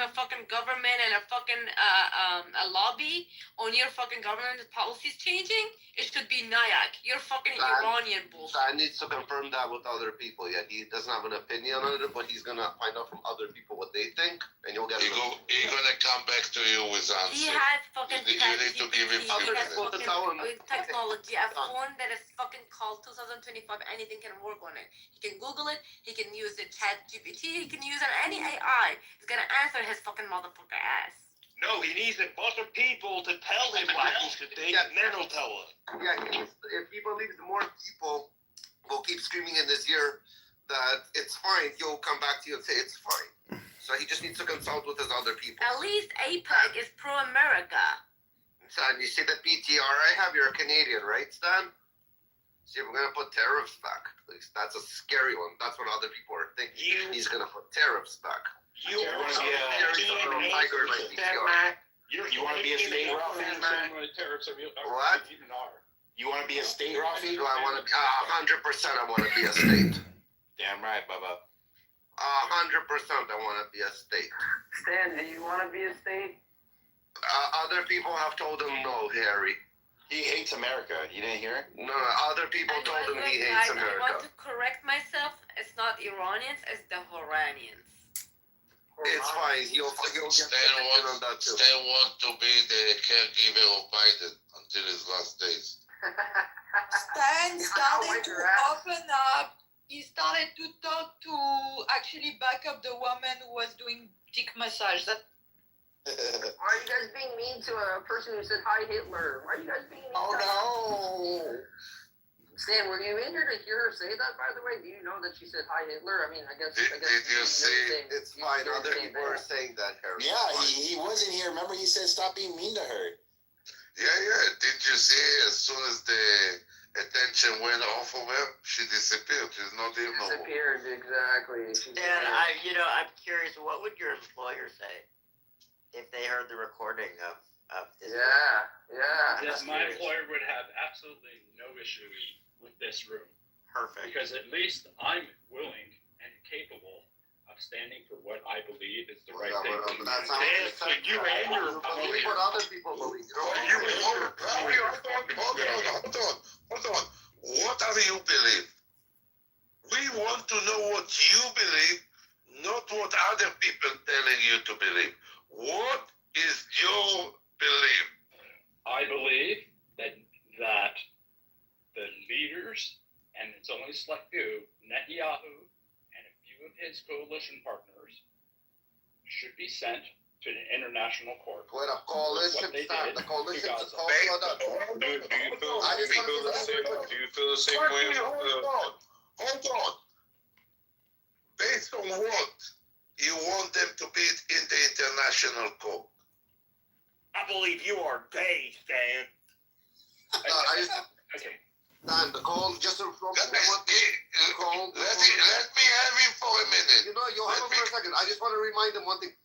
a fucking government and a fucking a lobby on your fucking government policies changing, it should be Nyack. You're fucking Iranian bullshit. I need to confirm that with other people. Yeah, he doesn't have an opinion on it, but he's gonna find out from other people what they think, and you'll get. He's gonna come back to you with answers. He has fucking. You need to give him technology. A phone that is fucking called 2025. Anything can work on it. He can Google it. He can use the Chat GPT. He can use any AI. He's gonna answer his fucking motherfucker ass. No, he needs a bunch of people to tell him what he should think, and then he'll tell us. Yeah, if he believes more people will keep screaming in his ear that it's fine, he'll come back to you and say it's fine. So he just needs to consult with his other people. At least APEC is pro-America. Stan, you see the PTR I have? You're a Canadian, right, Stan? See, we're going to put tariffs back. At least that's a scary one. That's what other people are thinking. He's going to put tariffs back. You want to be a tiger like PTR. You want to be a state Ruffy, man? What? You want to be a state Ruffy? Do I want to be 100%? I want to be a state. Damn right, Bubba. 100% I want to be a state. Stan, do you want to be a state? Other people have told him no, Harry. He hates America. You didn't hear it? No, other people told him he hates America. I want to correct myself. It's not Iranians, it's the Horanians. It's fine. He'll get on that too. Stan wants to be the caregiver of Biden until his last days. Stan started to open up. He started to talk to actually back up the woman who was doing dick massage. That. Why are you guys being mean to a person who said hi Hitler? Why are you guys being mean to no. Stan, were you in here to hear her say that, by the way? Do you know that she said hi Hitler? I mean, I guess... Did you see? It's fine. Other people are saying that, Harry. Yeah, he wasn't here. Remember he said stop being mean to her. Yeah. Did you see as soon as the attention went off of her, she disappeared. She's not here no more. Disappeared, exactly. Dan, I'm curious, what would your employer say if they heard the recording of this? Yeah. Yes, my employer would have absolutely no issue with this room. Perfect. Because at least I'm willing and capable of standing for what I believe is the right thing to do. That's how you and your believe what other people believe. Hold on. What do you believe? We want to know what you believe, not what other people telling you to believe. What is your belief? I believe that the leaders, and it's only a select few, Netanyahu and a few of his coalition partners, should be sent to an international court. What a coalition, the coalition is called. Do you feel the same way? Hold on. Based on what you want them to be in the international court? I believe you are gay, Stan. Okay. Dan, the call, just Let me have him for a minute. You know, you'll have him for a second. I just want to remind him one thing.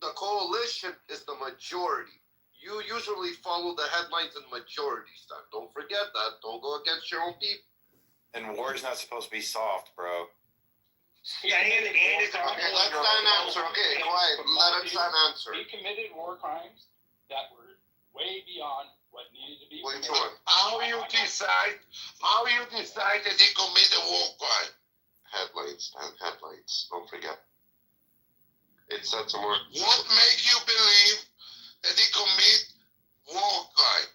The coalition is the majority. You usually follow the headlines in majority stuff. Don't forget that. Don't go against your own people. And war's not supposed to be soft, bro. Yeah, and it's okay, let Stan answer. Okay, quiet. Let Stan answer. He committed war crimes that were way beyond what needed to be. Which one? How you decide that he committed a war crime? Headlines, Stan. Headlines. Don't forget. It said somewhere. What makes you believe that he committed war crime?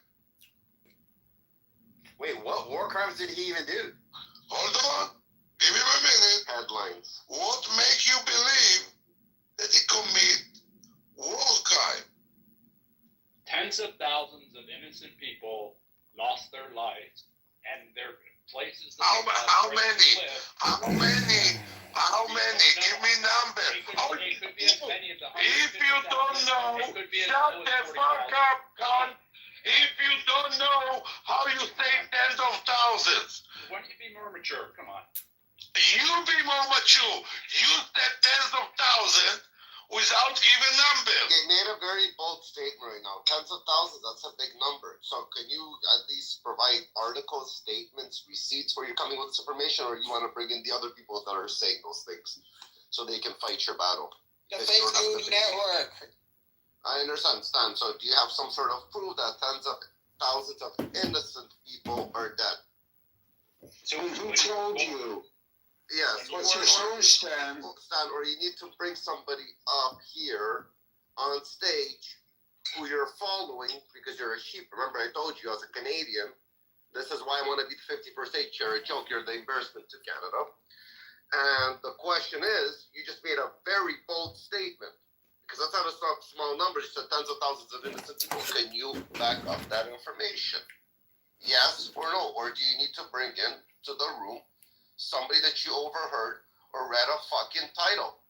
Wait, what war crimes did he even do? Hold on. Give him a minute. Headlines. What makes you believe that he committed war crime? Tens of thousands of innocent people lost their lives, and their places. How many? Give me numbers. If you don't know, shut the fuck up, cunt. If you don't know how you save tens of thousands. Why don't you be more mature? Come on. You be more mature. You said tens of thousands without giving numbers. You made a very bold statement right now. Tens of thousands, that's a big number. So can you at least provide articles, statements, receipts where you're coming with this information, or you want to bring in the other people that are saying those things so they can fight your battle? The fake news network. I understand, Stan. So do you have some sort of proof that tens of thousands of innocent people are dead? So who told you? Yes. What's your source, Stan? Stan, or you need to bring somebody up here on stage who you're following because you're a sheep. Remember, I told you as a Canadian, this is why I want to be the 51st state chair. A joke, you're the embarrassment to Canada. And the question is, you just made a very bold statement. Because that's not a small number. You said tens of thousands of innocent people. Can you back up that information? Yes or no? Or do you need to bring in to the room somebody that you overheard or read a fucking title?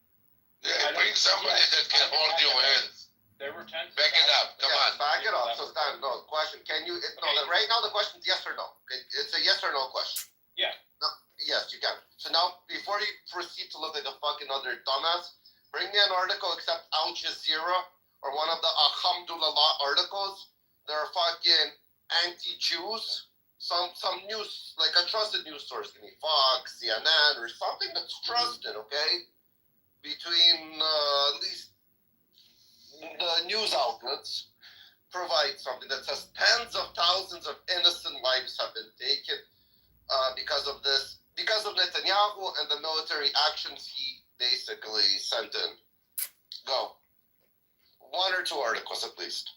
Yeah, bring somebody that can hold your hands. There were tens. Back it up. Come on. Back it up. So Stan, no question. Can you? Right now the question is yes or no. It's a yes or no question. Yeah. No. Yes, you can. So now, before you proceed to look like a fucking other dumbass, bring me an article except Al Jazeera or one of the Alhamdulillah articles. They're fucking anti-Jews. Some news, like a trusted news source, give me Fox, CNN, or something that's trusted, okay? Between at least the news outlets provide something that says tens of thousands of innocent lives have been taken because of this, because of Netanyahu and the military actions he basically sent in. Go. One or two articles at least.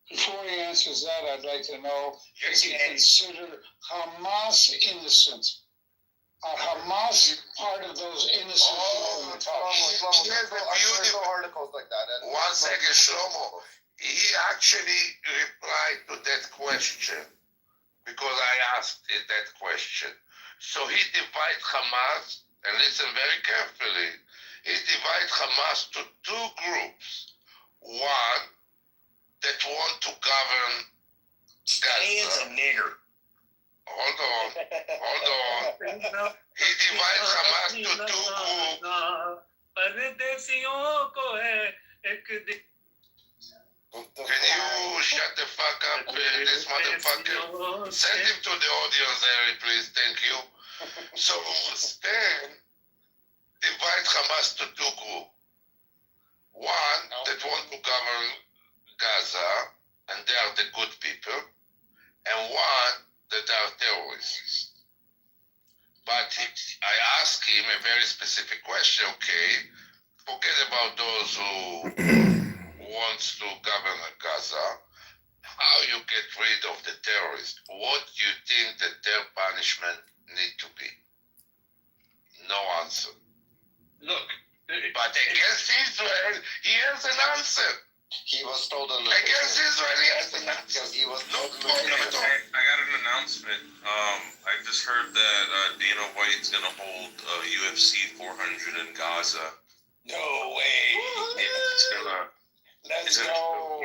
Before he answers that, I'd like to know, is he considered Hamas innocent? Are Hamas part of those innocent people we're talking There's no articles like that. One second, Shlomo. He actually replied to that question because I asked it that question. So he divided Hamas, and listen very carefully, he divided Hamas to two groups. One that want to govern Gaza. nigger. Hold on. He divided Hamas to two groups. Can you shut the fuck up, this motherfucker? Send him to the audience area, please. Thank you. So Stan divide Hamas to two groups. One that want to govern Gaza, and they are the good people, and one that are terrorists. But I asked him a very specific question, okay, forget about those who wants to govern Gaza, how you get rid of the terrorists? What do you think that their punishment need to be? No answer. Look. But against Israel, he has an answer. He was told on the Against Israel, he has an answer. because he was No told problem at all. I got an announcement. I just heard that Dana White's gonna hold UFC 400 in Gaza. No way. It's gonna. Let's It's go.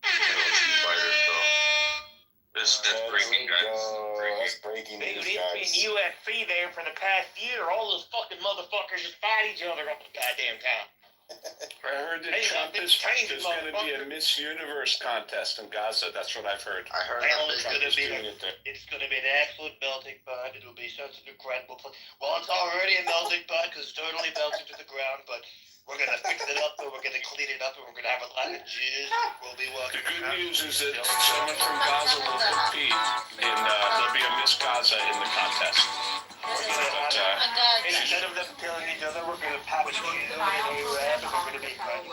Fighters, so that's breaking, guys. That's breaking Dude, news, it's been guys. UFC there for the past year. All those fucking motherfuckers just fight each other up the goddamn town. I heard that Hey, Trump it's changed, there's going to be a motherfucker. Miss Universe contest in Gaza. That's what I've heard. I heard Well, that it's big gonna Trump's be doing it there. It's going to be an absolute melting pot. It'll be such an incredible place. Well, it's already a melting pot because it's totally melted to the ground, but we're going to fix it up and we're going to clean it up and we're going to have a lot of jizz. We'll be The walking good around. news is that someone from Gaza will compete, and there'll be a Miss Gaza in the contest. But, Instead of them killing each other, we're going to have a jizz and we're going to be fighting.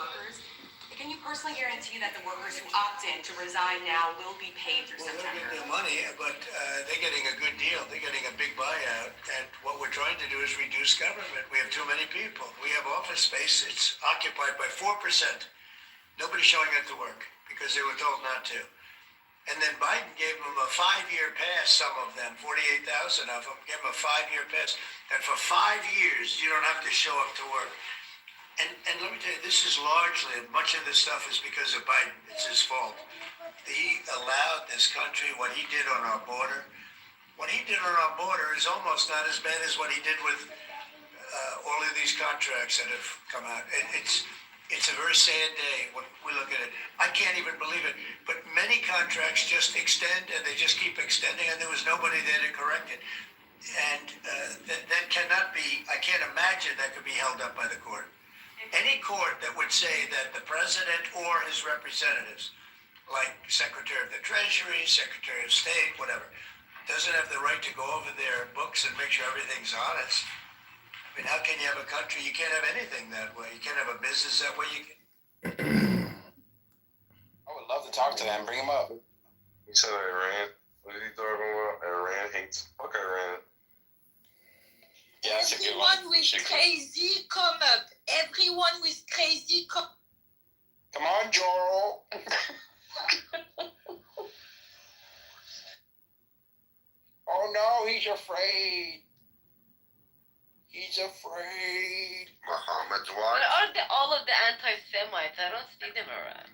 Can you personally guarantee that the workers who opt in to resign now will be paid through Well, they'll September? get their money, but they're getting a good deal. They're getting a big buyout. And what we're trying to do is reduce government. We have too many people. We have office space. It's occupied by 4%. Nobody's showing up to work because they were told not to. And then Biden gave them a 5-year pass, some of them, 48,000 of them, gave them a 5-year pass. And for 5 years, you don't have to show up to work. And let me tell you, this is largely, much of this stuff is because of Biden. It's his fault. He allowed this country, what he did on our border. What he did on our border is almost not as bad as what he did with all of these contracts that have come out. It's a very sad day when we look at it. I can't even believe it. But many contracts just extend and they just keep extending and there was nobody there to correct it. and that cannot be. I can't imagine that could be held up by the court. Any court that would say that the president or his representatives, like Secretary of the Treasury, Secretary of State, whatever, doesn't have the right to go over their books and make sure everything's honest. I mean, how can you have a country? You can't have anything that way. You can't have a business that way. You can. I would love to talk to them. Bring them up. He said Iran. What are you talking about? Iran hates. Fuck Iran. Yeah, that's a good one. Everyone with crazy come up. Everyone with crazy come. Come on, Joel. Oh no, he's afraid. He's afraid. Muhammad's Where wife. are all of the anti-Semites? I don't see them around.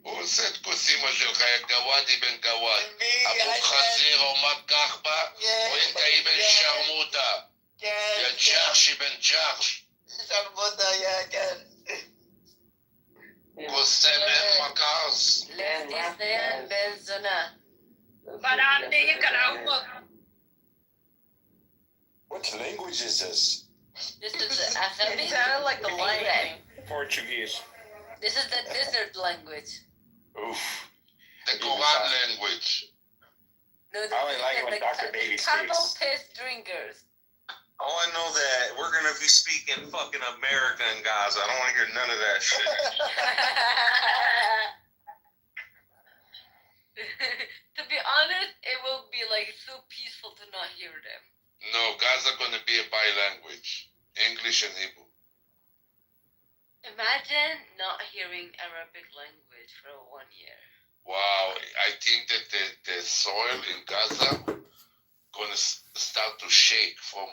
הוא עושה את כוסימה שלך, יא גוואדי בן גוואד. אבו חזיר עומד כך בה, רואים את האבן שרמוטה. יא ג'חשי בן ג'חש. שרמוטה, כן. קוסמת מקרס. לטיסן בן זונה. What language is this? This is the Arabic. It sounded like the lion. Portuguese. This is the desert language. Oof. The Quran language. No, I only like it when Dr. Baby cattle speaks. piss drinkers. Oh, I know that we're gonna be speaking fucking America in Gaza. I don't want to hear none of that shit. To be honest, it will be like so peaceful to not hear them. No, Gaza gonna be a bi-language. English and Hebrew. Imagine not hearing Arabic language for 1 year. Wow, I think that the soil in Gaza gonna start to shake from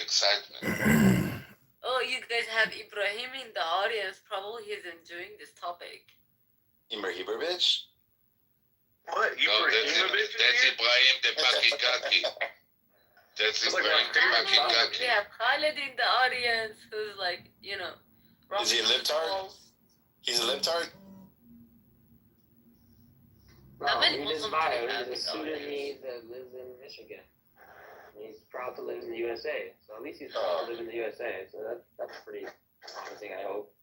excitement. Oh, you guys have Ibrahim in the audience. Probably he's enjoying this topic. Ibrahimovic? What? No, that's Ibrahim the Pakikaki. That's Ibrahim the Pakikaki. We have Khalid in the audience who's like, you know. Is he a libtard? He's a libtard? Not many Read his Muslims bio. do have He's a it, though. Sudanese that lives in Michigan. He's proud to live in the USA. So at least he's proud to live in the USA. So that's pretty promising, I hope.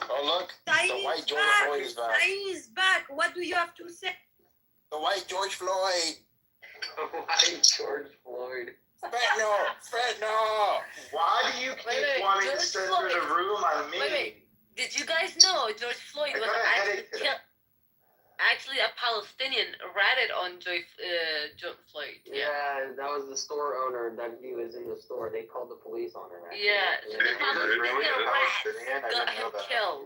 Oh, look. The white George Floyd is back. is back. What do you have to say? The white George Floyd. Why George Floyd? Fentanyl. Why do you keep Wait, wanting to George censor the Floyd. room on me? Wait. Did you guys know George Floyd I was got a actually headache today. killed? Actually, a Palestinian ratted on George Floyd. Yeah, that was the store owner that he was in the store. They called the police on him. Actually. Yeah, Yeah, the Palestinian rats I got didn't know him that. killed.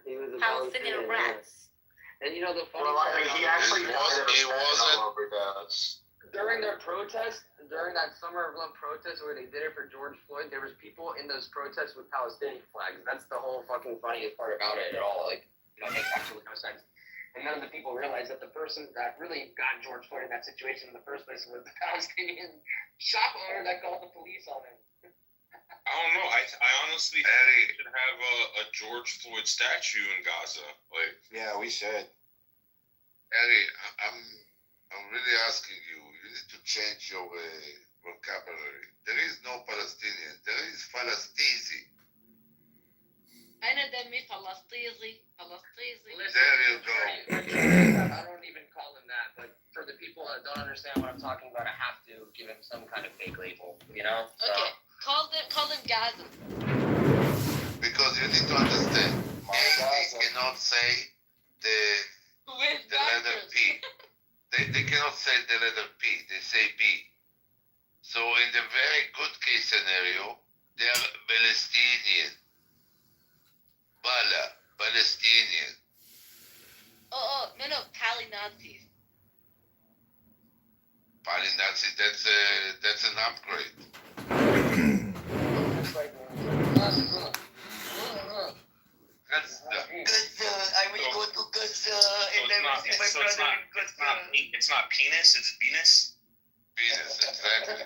he was a Palestinian rats. And you know the funny Well, I mean, he actually It died of wasn't- fentanyl overdose. during their protest, during that Summer of Love protest where they did it for George Floyd, there was people in those protests with Palestinian flags. That's the whole fucking funniest part about it at all. Like, you know, it makes absolutely no sense. And none of the people realized that the person that really got George Floyd in that situation in the first place was the Palestinian shop owner that called the police on him. I don't know. I honestly think we should have a George Floyd statue in Gaza. Like, Yeah, we should. Harry, I'm really asking you. You need to change your vocabulary. There is no Palestinian. There is Palestinian. أنا دمي فلسطيني فلسطيني. There you go. I don't even call him that, but for the people that don't understand what I'm talking about, I have to give him some kind of fake label, you know? So, Okay, call them Gaza. Because you need to understand. My They Gaza. cannot say With the letter P. They cannot say the letter P. They say B. So in the very good case scenario, they are Palestinian. Palestinian. Oh, no, Pali Nazis. Palinazi, that's an upgrade. That's the, I will go to Gaza and I will see my so brother in Gaza. it's not penis, it's penis. Venus, exactly.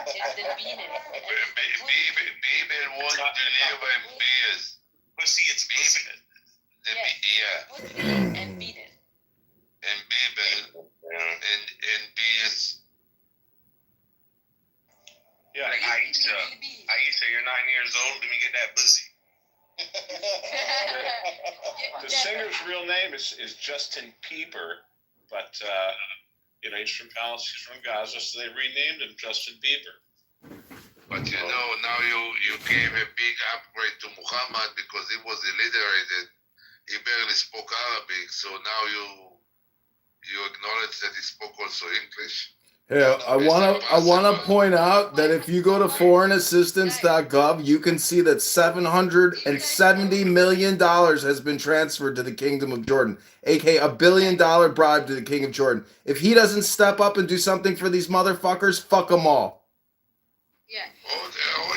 It's the Venus. People want to live in beers. Pussy, it's pussy. Yeah, Pussy and Venus. and people and beers that pussy. The singer's real name is Justin Bieber, but he's from Palestine, he's from Gaza, so they renamed him Justin Bieber. But now you gave a big upgrade to Muhammad because he was illiterated. He barely spoke Arabic, so now you acknowledge that he spoke also English. Yeah, I wanna point out that if you go to foreignassistance.gov, you can see that $770 million has been transferred to the Kingdom of Jordan, aka $1 billion bribe to the King of Jordan. If he doesn't step up and do something for these motherfuckers, fuck them all. Yeah. Oh,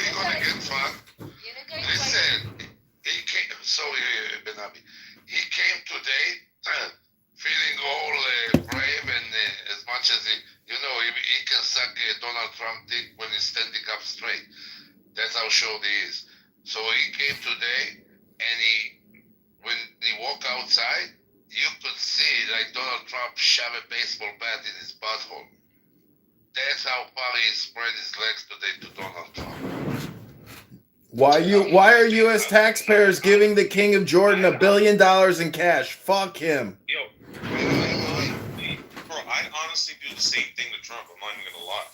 you're gonna get fucked. Listen, he came. Sorry, Benabi. He came today, feeling all brave and as much as he can suck Donald Trump dick when he's standing up straight. That's how short he is. So he came today, and when he walked outside, you could see like Donald Trump shove a baseball bat in his butthole. That's how far he spread his legs today to Donald Trump. Why are U.S. taxpayers giving the King of Jordan $1 billion in cash? Fuck him. Yo, bro, I honestly do the same thing to Trump. I'm not even gonna lie.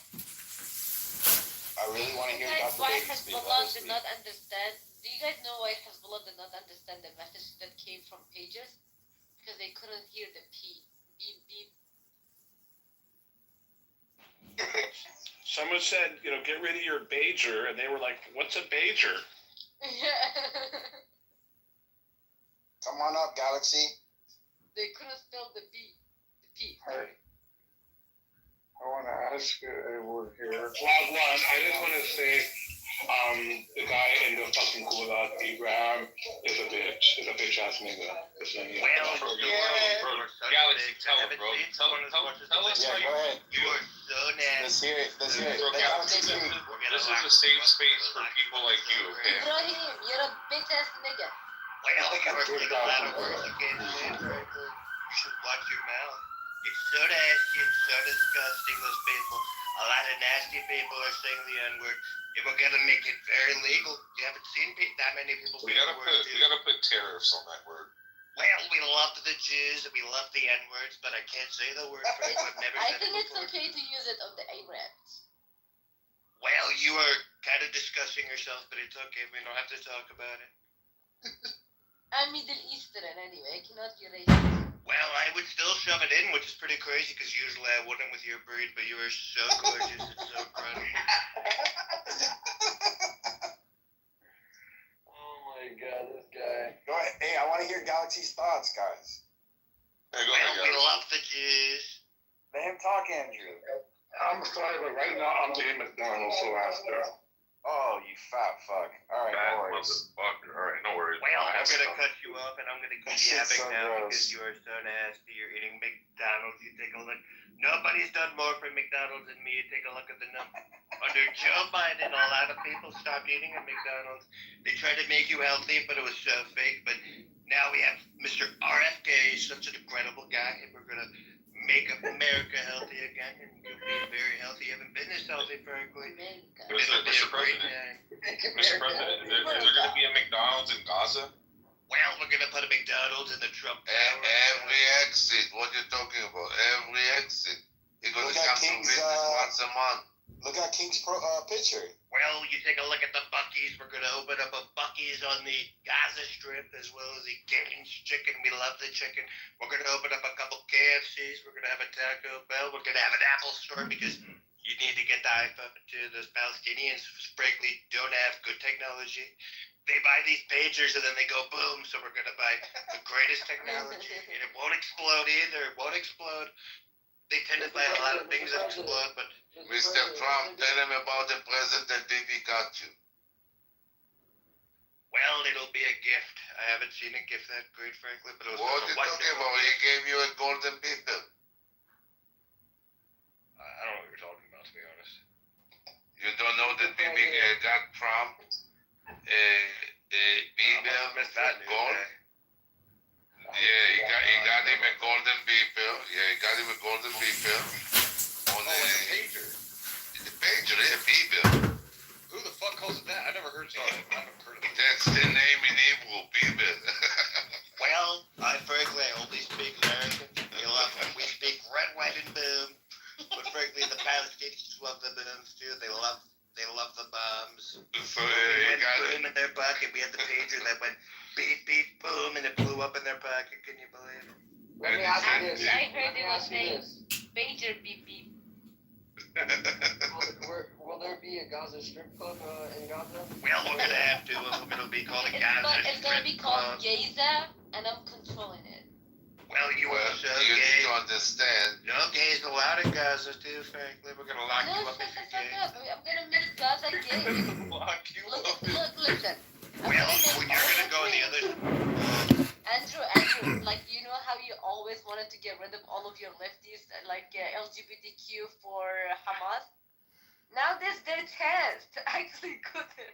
I really want to hear Guys, about the why baby speak. Hezbollah did not understand? Do you guys know why Hezbollah did not understand the message that came from pages? Because they couldn't hear the P. Beep, beep. Someone said, get rid of your Bajer, and they were like, what's a Bajer? Come on up, Galaxy. They couldn't spell the B. The P. Hey, I want to ask a word here. Wagwan, I just want to say, the guy in the fucking gulag, Abraham, is a bitch ass nigga. Galaxy, tell him, bro. Tell us Yeah, how go ahead. You are so nasty. Let's hear it. Let's hear it. Bro, Galaxy, this is a safe space for people like you, okay? Ibrahim, you're a bitch ass nigga. Well, we're a lot of words you can't say, frankly. You should watch your mouth. It's so nasty and so disgusting, those people. A lot of nasty people are saying the N-word. And we're gonna make it very legal. You haven't seen that many people We say the gotta word. put tariffs on that word. Well, we love the Jews and we love the N-words, but I can't say the word for you. I've never I said think it it's before. okay to use it on the Arabs. Well, you are kind of discussing yourself, but it's okay. We don't have to talk about it. I'm Middle Eastern anyway. I cannot be racist. Well, I would still shove it in, which is pretty crazy because usually I wouldn't with your breed, but you are so gorgeous. It's so incredible. Oh my god, this guy. Go ahead. Hey, I want to hear Galaxy's thoughts, guys. Hey, go Well, ahead, we Galaxy. love the Jews. Let him talk, Andrew. I'm sorry, but right now I'm eating McDonald's, so after. Oh, you fat fuck. All right, Bad no worries. motherfucker. All right, no worries. Well, I'm gonna cut you off and I'm gonna keep That shit's yapping so now gross. because you are so nasty. You're eating McDonald's. You take a look. Nobody's done more for McDonald's than me. You take a look at the number. Under Joe Biden, a lot of people stopped eating at McDonald's. They tried to make you healthy, but it was so fake. But now we have Mr. RFK, such an incredible guy, and we're gonna make America healthy again, and you'll be very healthy. You haven't been this healthy, frankly. America. Mr. President, Mr. President, is there going to be a McDonald's in Gaza? Well, we're gonna put a McDonald's in the Trump Tower. Every exit. What are you talking about? Every exit. You're gonna Look at come to King's, business once a month. Look at King's picture. Well, you take a look at the Buc-ee's. We're gonna open up a Buc-ee's on the Gaza Strip as well as the King's Chicken. We love the chicken. We're gonna open up a couple KFCs. We're gonna have a Taco Bell. We're gonna have an Apple Store because you need to get the iPhone to those Palestinians. Frankly, don't have good technology. They buy these pagers and then they go boom. So we're gonna buy the greatest technology, and it won't explode either. It won't explode. They tend to buy a lot of things that explode, but Mr. Trump, tell him about the present that Bibi got you. well, it'll be a gift. I haven't seen a gift that great, frankly, but it was What are you talking about? He gave you a golden beetle. I don't know what you're talking about, to be honest. You don't know that Bibi got Trump a beetle Missed that news, gold? eh? Yeah, he got him a golden beetle. Yeah, he got him a golden beetle. On the pager. The pager, yeah, beetle. Who the fuck calls it that? I never heard of it. I haven't heard of it. What's their name in Hebrew? People. Well, I frankly only speak American. We speak red, white, and boom. But frankly, the Palestinians love the booms too. They love the bombs. So We you went got boom in their pocket. We had the pager that went beep, beep, boom, and it blew up in their pocket. Can you believe it? Let me ask you this. I heard Let me it was ask you saying this. pager beep beep. Will there be a Gaza strip club in Gaza? Well, we're gonna have to. It'll be called a It's Gaza gonna be called Club. Gaza, and I'm controlling it. Well, you Well, are so you gay. need to understand. No gays allowed in Gaza too, frankly. We're gonna lock No, you up shut if the you're fuck gay. up. I'm gonna make Gaza gay. Lock you up. Look, listen. Well, when you're gonna go in the other. Andrew, like, you know how you always wanted to get rid of all of your lefties, like LGBTQ for Hamas? Now there's their chance to actually go there.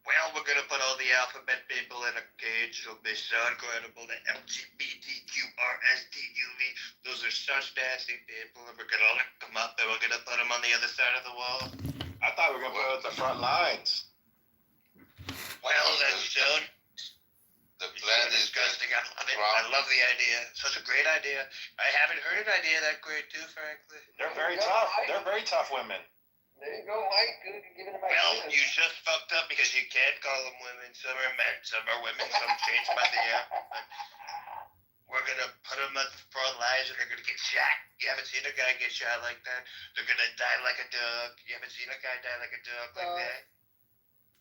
Well, we're gonna put all the alphabet people in a cage. It'll be so incredible. The LGBTQRSTUV. Those are such nasty people, and we're gonna lock them up, and we're gonna put them on the other side of the wall. I thought we were gonna put it at the front lines. Well, that's so The plan is disgusting. I love it. I love the idea. Such a great idea. I haven't heard an idea that great too, frankly. They're very tough. They're very tough women. There you go, Mike. Give it a Well, you just fucked up because you can't call them women. Some are men, some are women, some change by the air. We're gonna put them at the front lines and they're gonna get shot. You haven't seen a guy get shot like that. They're gonna die like a dog. You haven't seen a guy die like a dog like that.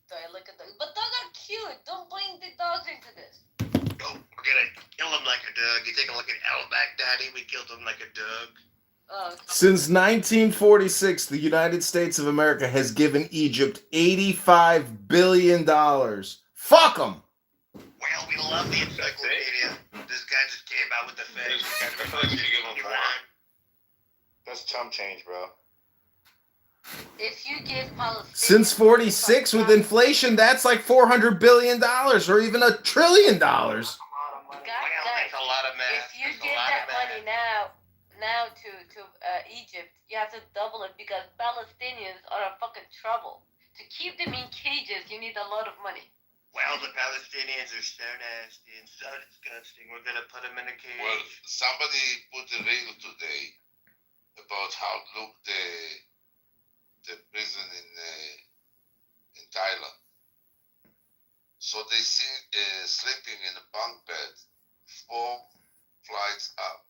Sorry, look at them. But dogs are cute. Don't bring the dogs into this. Oh, we're gonna kill him like a dog. You take a look at Al Baghdadi. We killed him like a dog. Oh, Since 1946, the United States of America has given Egypt $85 billion. Fuck them. Well, we love the encyclopedia. This guy just came out with the facts. I feel like we should give them more. That's chump change, bro. if you give Palestinians Since 46, with inflation, that's like $400 billion or even $1 trillion. God, Well, that's a lot of math. if you That's a give lot that of math. money now to Egypt, you have to double it because Palestinians are in fucking trouble. To keep them in cages, you need a lot of money. Well, the Palestinians are so nasty and so disgusting. We're gonna put them in a cage. Well, somebody put a reel today about how look the prison in Thailand. So they see sleeping in a bunk bed, 4 flights up,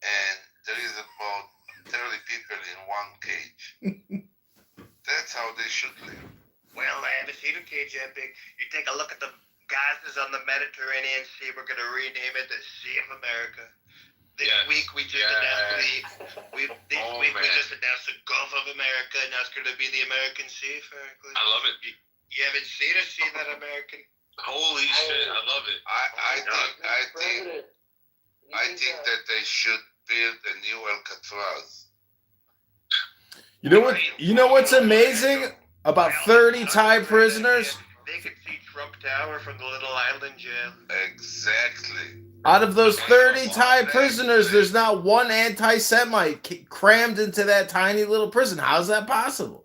and there is about 30 people in one cage. That's how they should live. Well, I haven't seen a cage that big. You take a look at the Gazas on the Mediterranean Sea. We're gonna rename it the Sea of America. This week we just announced we just announced the Gulf of America, and that's gonna be the American Sea, frankly. I love it. You haven't seen a sea that American? Holy shit, I love it. I think that they should build a new Alcatraz. You know what? You know what's amazing? About 30 Thai prisoners. They could see Trump Tower from the little island jail. Exactly. Out of those 30 Thai prisoners, there's not one anti-Semite crammed into that tiny little prison. How's that possible?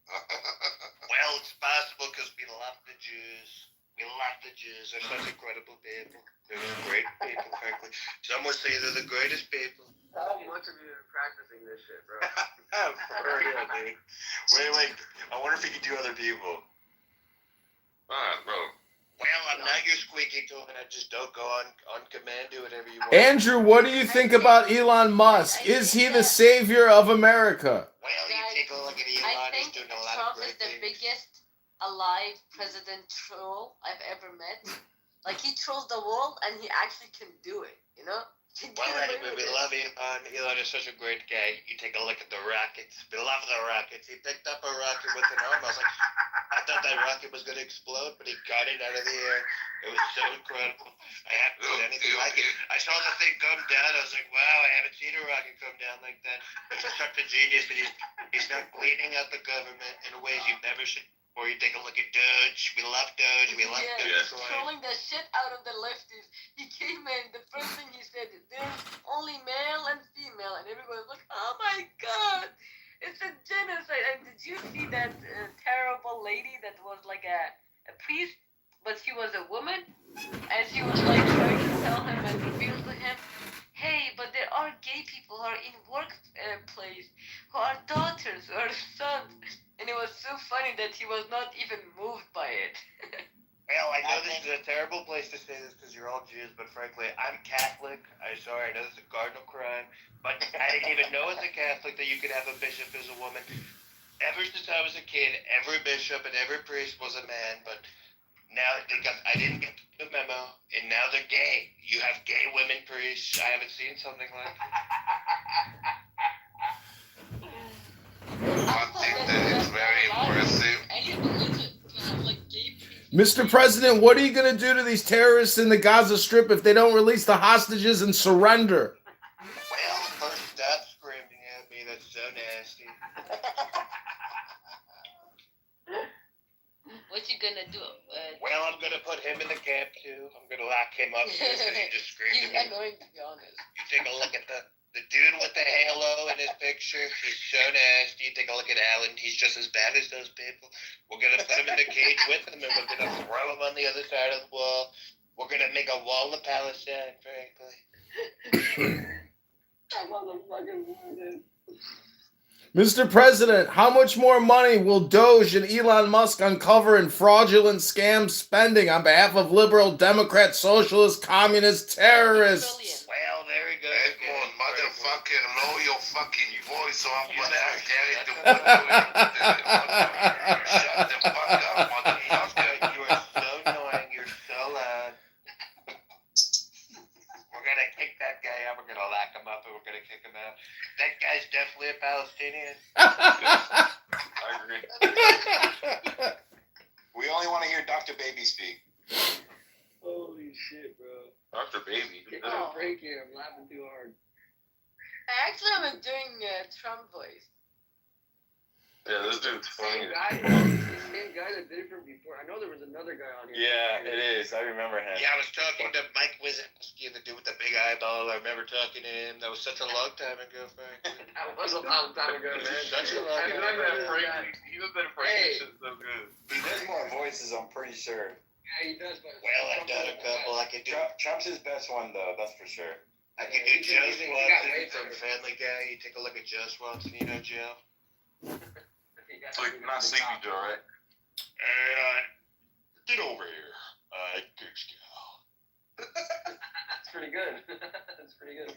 Well, it's possible because we love the Jews. We love the Jews. They're such incredible people. They're great people, frankly. Some would say they're the greatest people. How much have you been practicing this shit, bro? For real, dude. Wait. I wonder if he could do other people. Bro. Well, I'm not your squeaky toy, and I just don't go on command, do whatever you want. Andrew, what do you think about Elon Musk? Is he the savior of America? Well, you take a look at Elon, I he's think doing a lot Trump of is great the things. biggest alive president troll I've ever met. Like, he trolls the world and he actually can do it, you know? He can Well, get away anyway, with we it. love Elon. Elon is such a great guy. You take a look at the rockets. We love the rockets. He picked up a rocket with an arm. I was like, I thought that rocket was going to explode, but he got it out of the air. It was so incredible. I haven't seen anything like it. I saw the thing come down. I was like, wow, I haven't seen a rocket come down like that. He's such a genius, and he's not cleaning out the government in ways you never should. Or you take a look at Doge. We love Doge. We love He's Doge. trolling the shit out of the lefties. He came in, the first thing he said is, there's only male and female, and everyone was like, oh my god. It's a genocide. And did you see that terrible lady that was like a priest, but she was a woman, and she was like trying to tell him and reveal to him, hey, but there are gay people who are in workplace, who are daughters, who are sons, and it was so funny that he was not even moved by it. Well, I know this is a terrible place to say this because you're all Jews, but frankly, I'm Catholic. I'm sorry, I know this is a cardinal crime, but I didn't even know as a Catholic that you could have a bishop as a woman. Ever since I was a kid, every bishop and every priest was a man, but now I didn't get the memo, and now they're gay. You have gay women priests. I haven't seen something like that. I think that is very impressive. Any religion to have like gay priests. Mr. President, what are you going to do to these terrorists in the Gaza Strip if they don't release the hostages and surrender? Well, first stop screaming at me. That's so nasty. What you gonna do? Well, I'm gonna put him in the camp too. I'm gonna lock him up too because he just screamed He's at me. annoying, to be honest. You take a look at the dude with the halo in his picture. He's so nasty. You take a look at Alan. He's just as bad as those people. We're gonna put him in the cage with them, and we're gonna throw him on the other side of the wall. We're gonna make a wall of Palestine, frankly. Mr. President, how much more money will Doge and Elon Musk uncover in fraudulent scam spending on behalf of liberal, Democrat, socialist, communist terrorists? Well, there he goes. Edmond, motherfucker, lower your fucking voice so I'm gonna dare you to shut the fuck up, motherfucker. You are so annoying. You're so loud. We're gonna kick that guy out. We're gonna lock him up, and we're gonna kick him out. That guy's definitely a Palestinian. I agree. We only want to hear Dr. Baby speak. Holy shit, bro. Dr. Baby. I'm breaking. I'm laughing too hard. Actually, I'm doing Trump voice. Yeah, this dude's funny. Same guy that did it from before. I know there was another guy on here. Yeah, it is. I remember him. Yeah, I was talking to Mike Wazowski, the dude with the big eyeball. I remember talking to him. That was such a long time ago, frankly. That was a long time ago, man. Such a long I time remember ago. that guy. Even that Frankie shit's so good. He does more voices, I'm pretty sure. Yeah, he does. But Well, I've done a couple. I could do. Trump's his best one, though. That's for sure. I could do Joe He got way Swanson from better. Family Guy. You take a look at Joe Swanson. You know Joe. It's like not Sleepy Joe, right? Get over here. It's pretty good. It's pretty good.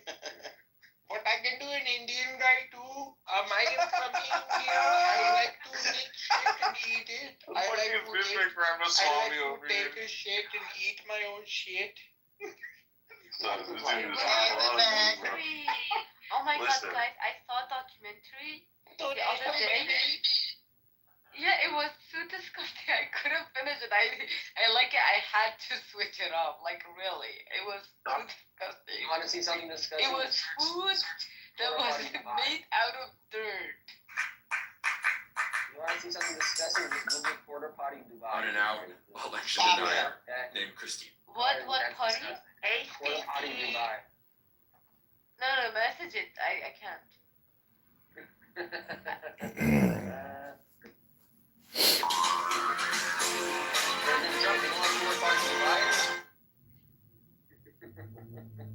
But I can do an Indian guy too. I am from India. I like to make shit and eat it. I like to take a shit and eat my own shit. Oh my Listen. god, guys, I saw a documentary Don't the other day. Yeah, it was so disgusting. I couldn't finish it. I like it. I had to switch it off. Like, really. It was so disgusting. You want to see something disgusting? It was food that was made out of dirt. You want to see something disgusting? Just Google porta potty Dubai. Unannounced election denier named Christine. What That's party? disgusting. Porta potty Dubai. No, message it. I can't. President Trump, you don't like porta potty Dubai?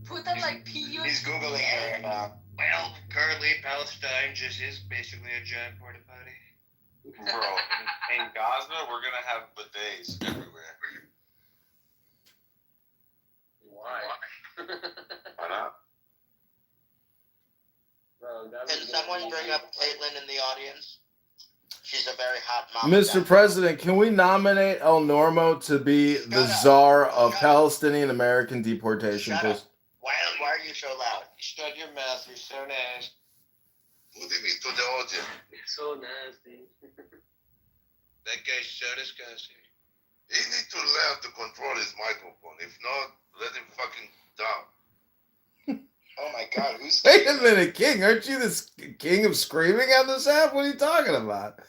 Put that like PU. He's Googling it right now. Well, currently Palestine just is basically a giant porta potty. Bro, in Gaza, we're gonna have bidets everywhere. Why? Why not? Bro, that Can was someone good. bring up Caitlin in the audience? She's a very hot mom. Mr. President, can we nominate El Normo to be the czar of Palestinian American deportation, Shut up. please? Why are you so loud? Shut your mouth. You're so nasty. Put him into the audience. It's so nasty. That guy's so disgusting. He need to learn to control his microphone. If not, let him fucking down. Oh my god, who's Wait a minute, King. Aren't you the king of screaming on this app? What are you talking about?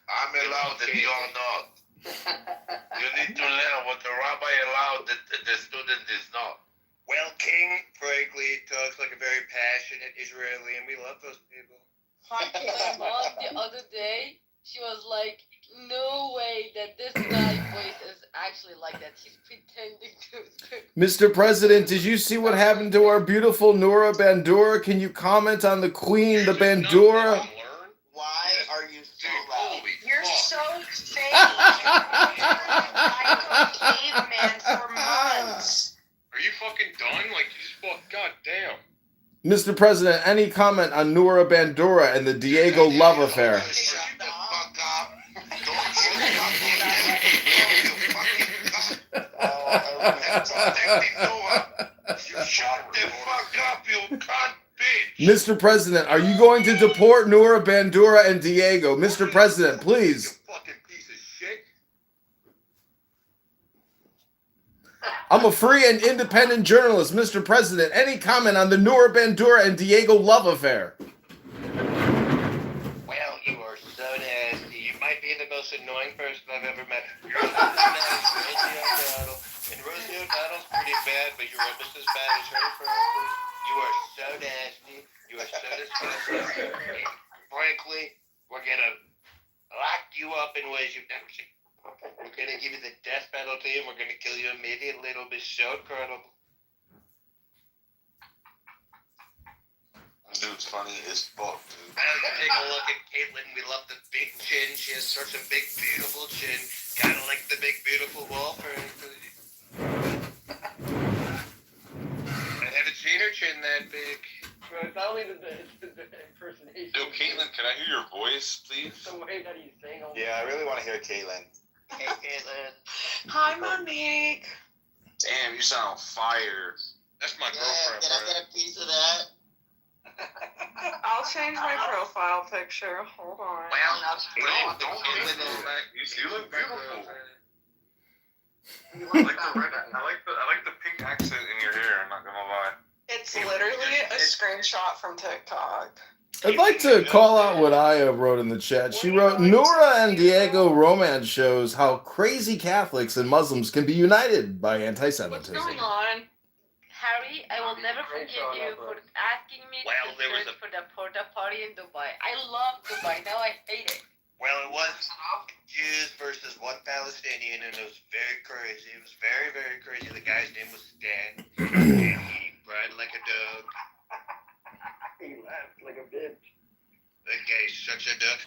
I'm allowed and you're not. You need to learn what the rabbi allowed that the student is not. Well, King, frankly, talks like a very passionate Israeli, and we love those people. talked to my mom the other day. She was like, "No way that this guy's voice is actually like that. He's pretending to." Mr. President, did you see what happened to our beautiful Noura Bandura? Can you comment on the Queen, the Bandura? Why are you so loud? You're so fake. I caveman for months. Are you fucking done? Like, you just fuck, goddamn. Mr. President, any comment on Noura Bandura and the Diego love affair? Shut the fuck up. Don't you shut the fuck up, you cunt bitch. Mr. President, are you going to deport Noura Bandura and Diego? Mr. President, please. Fucking piece of shit. I'm a free and independent journalist. Mr. President, any comment on the Noura Bandura and Diego love affair? Well, you are so nasty. You might be the most annoying person I've ever met. You're and Rosie O'Donnell's pretty bad, but you're almost as bad as her, frankly. You are so nasty. You are so disgusting. Frankly, we're gonna lock you up in ways you've never seen. We're gonna give you the death penalty, and we're gonna kill you immediately. It'll be so incredible. Dude's funny as fuck, dude. Take a look at Caitlyn. We love the big chin. She has such a big, beautiful chin. Kind of like the big, beautiful wall, frankly. I haven't seen her chin that big. Bro, it's not only the impersonation. Yo, Caitlin, can I hear your voice, please? It's the way that he's saying all Yeah, I really want to hear Caitlin. Hey, Caitlyn. Hi, Monique. Damn, you sound fire. That's my Yeah, girlfriend, can I bro. get a piece of that? I'll change my profile picture. Hold on. Well, No, don't get it back. You look beautiful. I like the pink accent in your hair, I'm not gonna lie. It's literally a screenshot from TikTok. I'd like to call out what Aya wrote in the chat. She wrote, Noura and Diego romance shows how crazy Catholics and Muslims can be united by What's anti-Semitism. going on? Harry, I will never forgive you for asking me Well, to there was search for the porta potty in Dubai. I love Dubai. Now I hate it. Well, it was Jews versus one Palestinian, and it was very crazy. It was very, very crazy. The guy's name was Stan, and he cried like a dog. He laughed like a bitch. That guy's such a dog.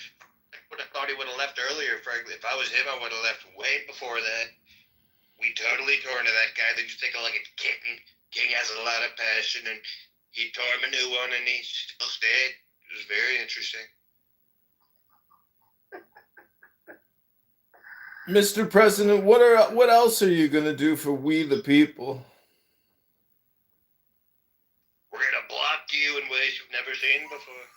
I would have thought he would have left earlier, frankly. If I was him, I would have left way before that. We totally tore into that guy. Then you take a look at King. King has a lot of passion, and he tore him a new one, and he still stayed. It was very interesting. Mr. President, what else are you gonna do for we the people? We're gonna block you in ways you've never seen before.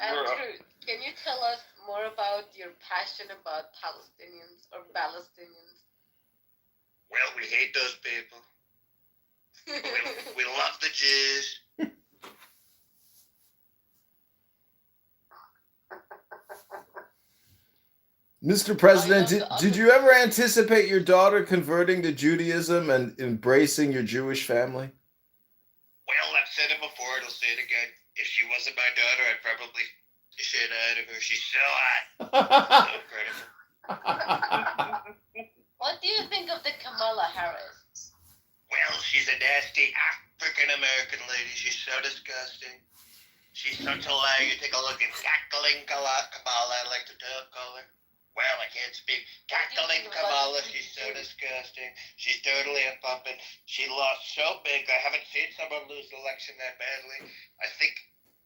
Andrew, can you tell us more about your passion about Palestinians or Palestinians? Well, we hate those people. We love the Jews. Mr. President, did you ever anticipate your daughter converting to Judaism and embracing your Jewish family? Well, I've said it before, and I'll say it again. If she wasn't my daughter, I'd probably beat the shit out of her. She's so hot. So incredible. What do you think of the Kamala Harris? Well, she's a nasty African-American lady. She's so disgusting. She's such a liar. You take a look at cackling Kamala, I like to call her. Well, I can't speak. Cackling Kamala, she's so disgusting. She's totally a puppet. She lost so big. I haven't seen someone lose the election that badly. I think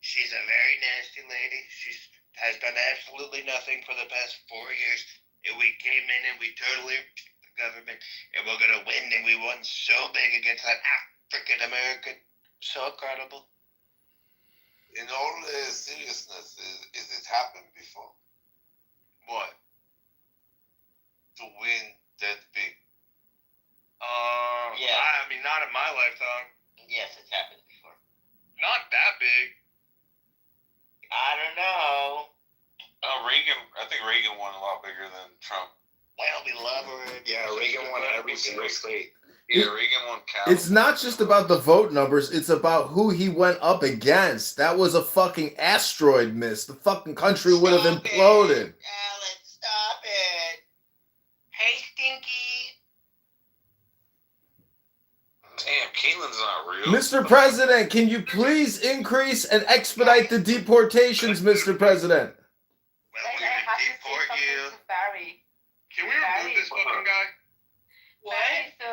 she's a very nasty lady. She has done absolutely nothing for the past 4 years. And we came in and we totally the government, and we're gonna win. And we won so big against that African American. So incredible. In all seriousness, is it happened before? What? To win that big? Yeah. I mean, not in my lifetime. Yes, it's happened before. Not that big. I don't know. I think Reagan won a lot bigger than Trump. Well, we love her. Yeah, Reagan won every single state. Yeah, Reagan won Cal. It's not just about the vote numbers, it's about who he went up against. That was a fucking asteroid miss. The fucking country would have imploded. Alex, stop it. Hey, Stinky. Damn, Caitlin's not real. Mr. President, can you please increase and expedite the deportations, Mr. President? I have to say something to Barry. Can we remove this fucking guy? Barry, so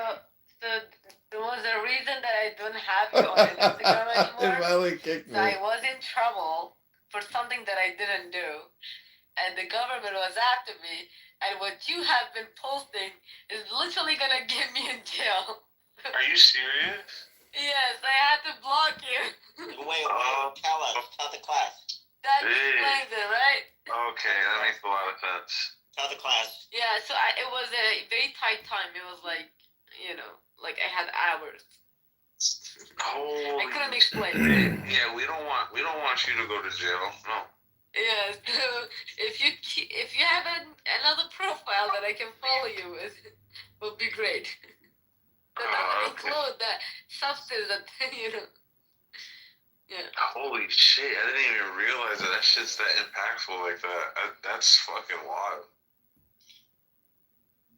there was a reason that I don't have you on Instagram They anymore. finally kicked So I me. was in trouble for something that I didn't do. And the government was after me. And what you have been posting is literally gonna get me in jail. Are you serious? Yes, I had to block you. Wait, tell us. Tell the class. That explains it, right? Okay, that makes a lot of sense. Tell the class. Yeah, so it was a very tight time. It was like, like I had hours. I couldn't explain. Yeah, we don't want you to go to jail. No. Yeah, so if you have another profile that I can follow you with, would be great. That doesn't include that substance that Yeah. Holy shit! I didn't even realize that shit's that impactful like that. That's fucking wild.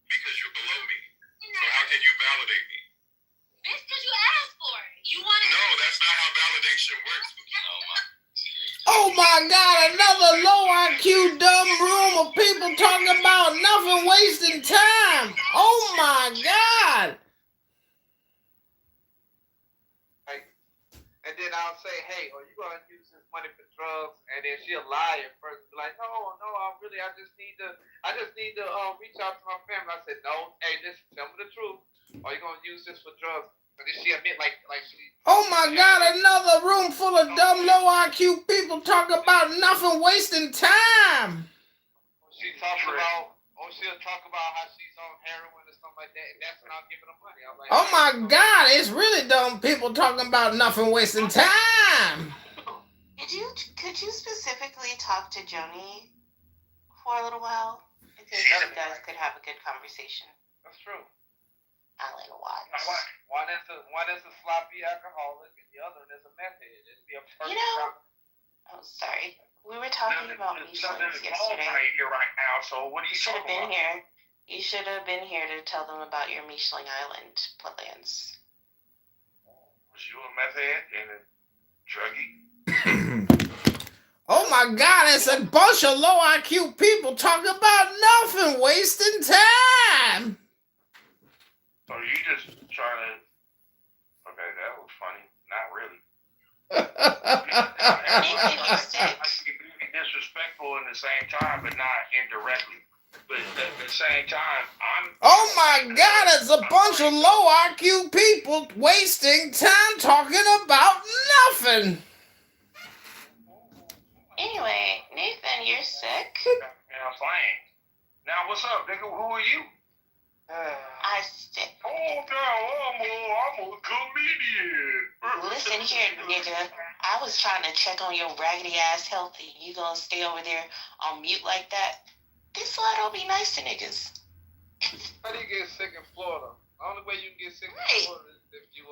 Because you're below me. So how can you validate me? It's because you asked for it. You wanted. No, that's not how validation works. Oh my God, another low IQ dumb room of people talking about nothing, wasting time. Oh my God. And then I'll say, hey, are you going to use this money for drugs? And then she'll lie at first and be like, no, I just need to reach out to my family. I said, no, hey, listen, tell me the truth. Are you going to use this for drugs? And then she admit like she. Oh my God, another room full of dumb low IQ people talking about nothing, wasting time. She'll talk about how she's on heroin or something like that, and that's when I'll give her the money. I'm like, Oh my God, it's really dumb people talking about nothing, wasting time. Could you specifically talk to Joni for a little while? Because you guys could have a good conversation. That's true. I like to watch. One is a sloppy alcoholic, and the other is a meth head. It'd be a perfect. Oh, sorry. We were talking about Michelins yesterday. Right now, so what are you should have talking been about? here. You should have been here to tell them about your Michelin Island plans. Was you a meth head and a druggie? Oh my God, it's a bunch of low IQ people talking about nothing, wasting time. Or you just trying to? Okay, that was funny. Not really. I can be disrespectful in the same time, but not indirectly. But at the same time, Oh my God, it's a bunch of low IQ people wasting time talking about nothing. Anyway, Nathan, you're sick? Yeah, I'm fine. Now, what's up, nigga? Who are you? I'm sick. Oh, no, I'm a comedian. Listen here, nigga. I was trying to check on your raggedy ass healthy. You gonna stay over there on mute like that? This why I don't be nice to niggas. How do you get sick in Florida? The only way you can get sick in Florida is if you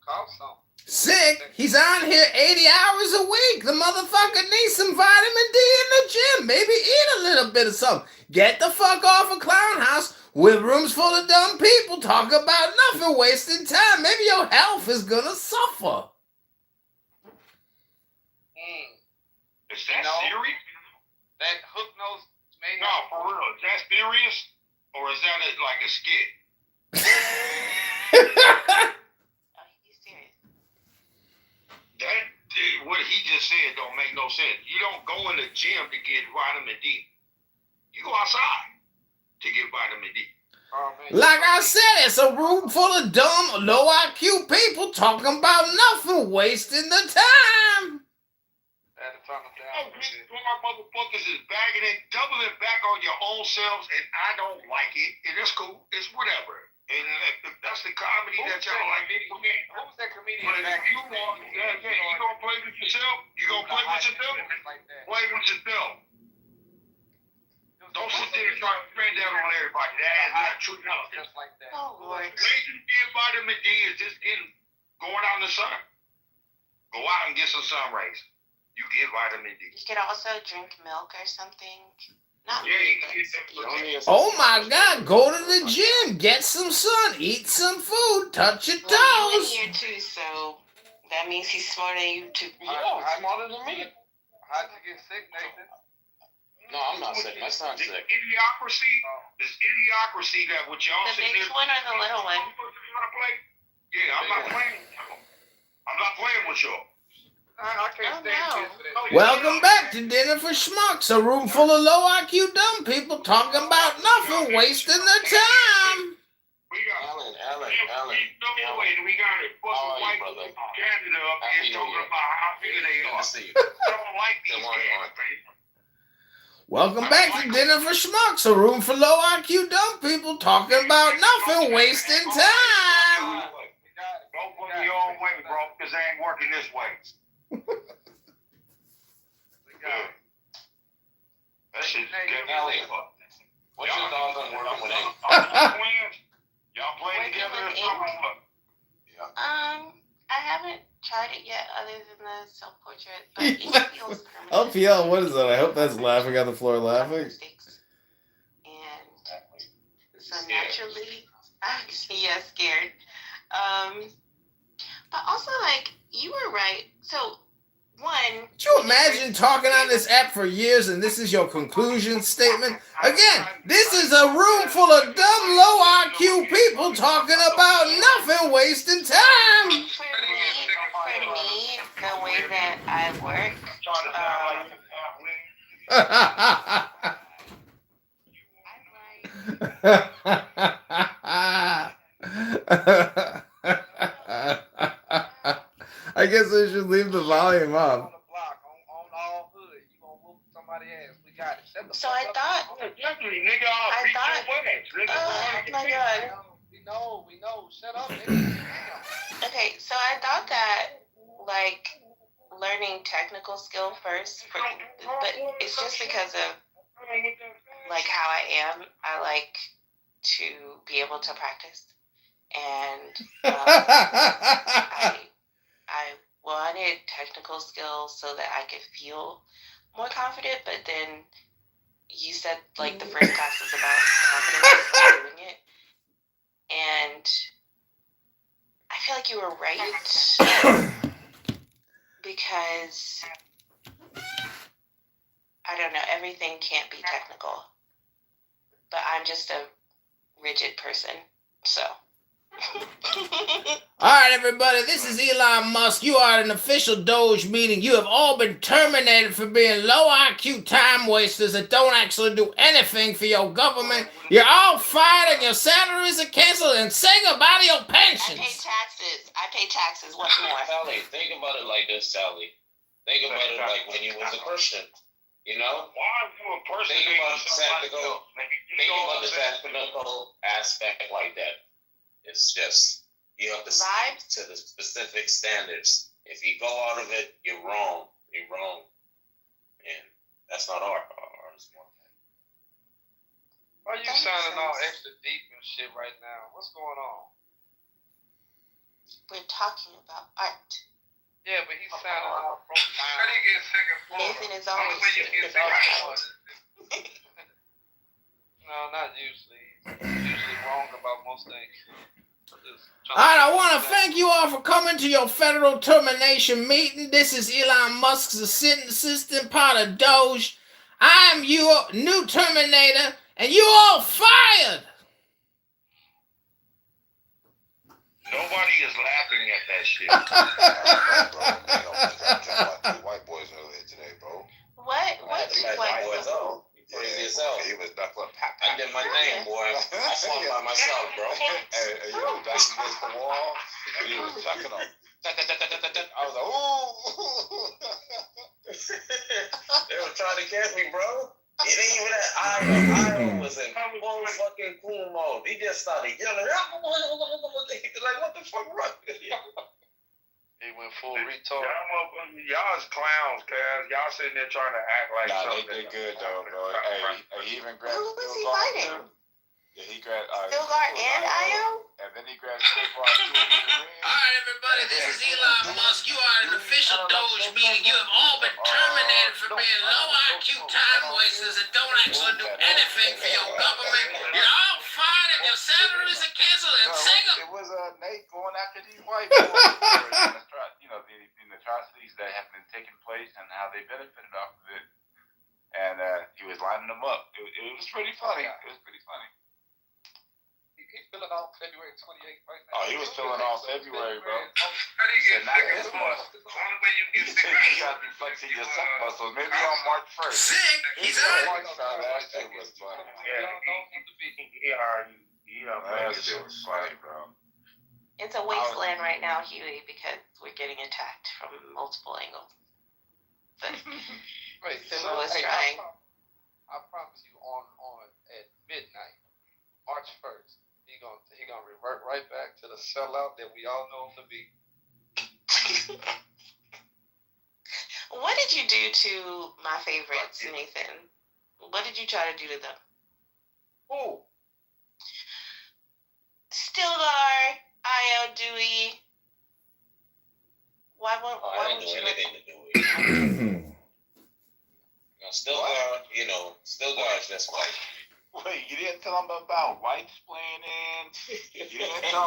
cough something. Sick? He's on here 80 hours a week. The motherfucker needs some vitamin D in the gym. Maybe eat a little bit of something. Get the fuck off a clown house with rooms full of dumb people talking about nothing, wasting time. Maybe your health is gonna suffer. Is that serious? That hook nose made no, for real. Is that serious? Or is that like a skit? What he just said don't make no sense. You don't go in the gym to get vitamin D. You go outside to get vitamin D. Like I said, it's a room full of dumb, low IQ people talking about nothing, wasting the time. Motherfuckers is bagging it, doubling back on your own selves, and I don't like it. And it's cool. It's whatever. And that's the comedy that y'all like. Who's that comedian? But if you want, you gonna play with yourself? You gonna play with yourself? Play with yourself. Don't sit there and try to spread that on everybody. That is not true. Just like that. Oh Lord. The reason you get vitamin D is just going out in the sun. Go out and get some sun rays. You get vitamin D. You could also drink milk or something. Not Yeah, really, you but can get that. Oh my God, go to the gym, get some sun, eat some food, touch your well, you in toes. here too, so that means he's smarter than you too. Yeah, smarter than me. How'd you get sick, Nathan? No, I'm not sick. My son's This sick. idiocracy that what y'all The sitting big there. one or the little one? Yeah, I'm not playing with y'all. I'm not playing with y'all. I can't stand kids for that. Welcome back to Dinner for Schmucks, a room full of low IQ dumb people talking about nothing, wasting their time. We got Alan. We got a fucking white brother? Canada up Happy here New talking Year. about how big they Good are. to see you. I don't like these Good morning, guys, man. Welcome back to Dinner for Schmucks, a room for low IQ dumb people talking about nothing, wasting time. Don't put me your own way, bro, because they ain't working this way. That shit's getting Elliot, what's your thoughts on working with ink? Y'all playing Working together or with something? I haven't tried it yet, other than the self-portrait, but it feels permanent. LPL, what is that? I hope that's laughing on the floor laughing. Mistakes. And so naturally, I'm scared. But also, like, you were right. So, one. Could you imagine talking on this app for years and this is your conclusion statement? Again, this is a room full of dumb, low IQ people talking about nothing, wasting time. For me, the way that I work, I guess I should leave the volume up. On all hood, you gonna whoop somebody ass. We got it. Shut the so fuck I up. thought, Definitely, nigga, I'll beat your ass. oh my God. We know. Shut up, nigga. Okay, so I thought that, like, learning technical skill first, but it's just because of, like, how I am. I like to be able to practice. And I wanted technical skills so that I could feel more confident, but then you said, like, the first class was about confidence and doing it. And I feel like you were right. Because, I don't know, everything can't be technical. But I'm just a rigid person, so. Alright, everybody, this is Elon Musk. You are at an official Doge meeting. You have all been terminated for being low IQ time wasters that don't actually do anything for your government. You're all fired and your salaries are canceled, and say goodbye to your pensions. I pay taxes. What more? Sally, think about it like this, Sally. Think about it like when you was a Christian. You know? Why are you a person? Think about the technical aspect like that. It's just, you have to stick to the specific standards. If you go out of it, you're wrong. You're wrong. And that's not art. Art is more. Why are you sounding all extra deep and shit right now? What's going on? We're talking about art. Yeah, but he's sounding all profound. How do you get sick and full? Nathan is always No, not usually. He's usually wrong about most things. Alright, I want to thank you all for coming to your federal termination meeting. This is Elon Musk's assistant part of Doge. I'm your new Terminator, and you all fired! Nobody is laughing at that shit. White boys earlier today, bro. What? What? White boys, oh. Crazy as hell. He was knuckling. I did my thing, boy. I fought by myself, bro. Hey, you was back against the wall, and he was chucking them. I was like, ooh. They were trying to catch me, bro. It ain't even that. I was in full fucking cool mode. He just started yelling. Like, what the fuck, bro? He went full retard. Y'all is clowns, cuz. Y'all sitting there trying to act like Nah, something. they did good though, bro. Hey, he even grabbed Who was he Still Guard, fighting? too. Yeah, he grabbed Stilgar and Io? and then he grabbed Still Guard too. Alright, everybody, this is Elon Musk. You are an official Doge meeting. You have all been terminated for being low IQ time wasters that don't actually do anything for your government. You're all fired and your salaries are canceled and sing them. It was Nate going after these white boys for the atrocities that have been taking place and how they benefited off of it. And he was lining them up. It was pretty funny. It was pretty funny. He's filling off February 28th right now. Oh, he was filling off February, bro. How do you get sick as fuck? The only way you get sick You gotta be flexing your sick muscles. Maybe on March 1st. Sick? He's on. That shit was funny. That shit was funny, bro. It's a wasteland right now, Huey, because we're getting attacked from multiple angles. But Simba was trying. I promise you, on at midnight, March 1st, he gonna revert right back to the sellout that we all know him to be. What did you do to my favorites, Nathan? What did you try to do to them? Who? Stilgar, Io, Dewey. Why I won't didn't do you anything to do with it. Still Guard's just like. Wait, you didn't tell him about white splaining?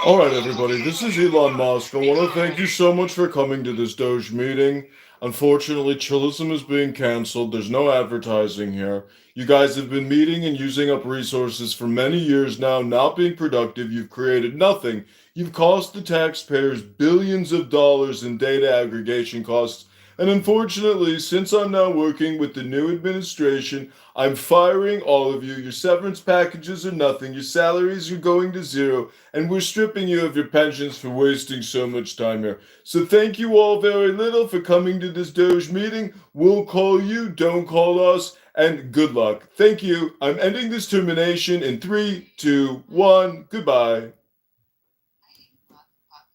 All right, everybody, this is Elon Musk. I want to thank you so much for coming to this Doge meeting. Unfortunately, Chillism is being canceled. There's no advertising here. You guys have been meeting and using up resources for many years now, not being productive. You've created nothing. You've cost the taxpayers billions of dollars in data aggregation costs. And unfortunately, since I'm now working with the new administration, I'm firing all of you. Your severance packages are nothing. Your salaries are going to zero. And we're stripping you of your pensions for wasting so much time here. So thank you all very little for coming to this Doge meeting. We'll call you, don't call us, and good luck. Thank you. I'm ending this termination in 3, 2, 1. Goodbye.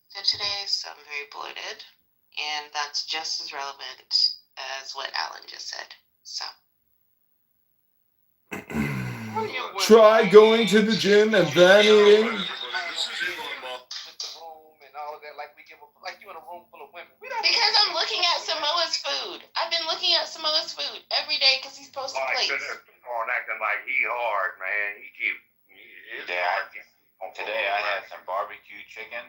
So today, so I'm very bloated, and that's just as relevant as what Alan just said. So. Try going to the gym and then eating. Like you in a room full of women. Because I'm looking at Samoa's food. I've been looking at Samoa's food every day because he's posting plates. On acting like he hard, man. Today I had some barbecue chicken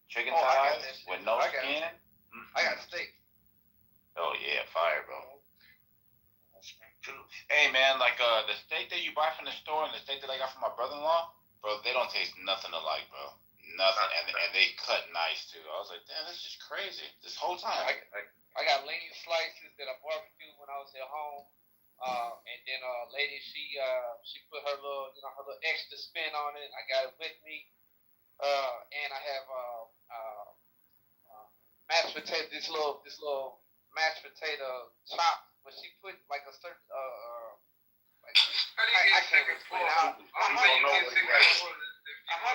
thighs with no skin. I got steak. Oh yeah, fire, bro. Hey man, like the steak that you buy from the store and the steak that I got from my brother-in-law, bro, they don't taste nothing alike, bro. Nothing, and they cut nice too. I was like, damn, this is crazy. This whole time. I got lean slices that I barbecued when I was at home, and then lady she put her little extra spin on it. I got it with me, and I have mashed potato. This little mashed potato chop, but she put like a certain I can't explain how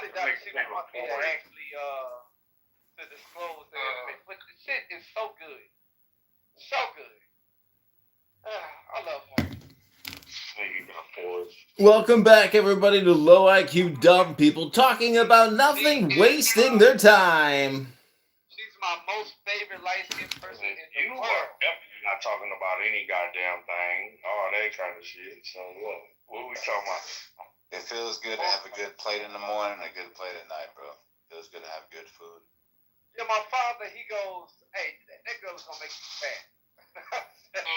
did Dr. She want me to actually to disclose that, but the shit is so good. So good. I love her. Welcome back, everybody, to Low IQ Dumb People talking about nothing, wasting their time. She's my most favorite light-skinned person in the You world. are definitely not talking about any goddamn thing. All that kind of shit. So what are we talking about? It feels good to have a good plate in the morning and a good plate at night, bro. It feels good to have good food. Yeah, my father, he goes, hey, that girl's gonna make you fat. All right,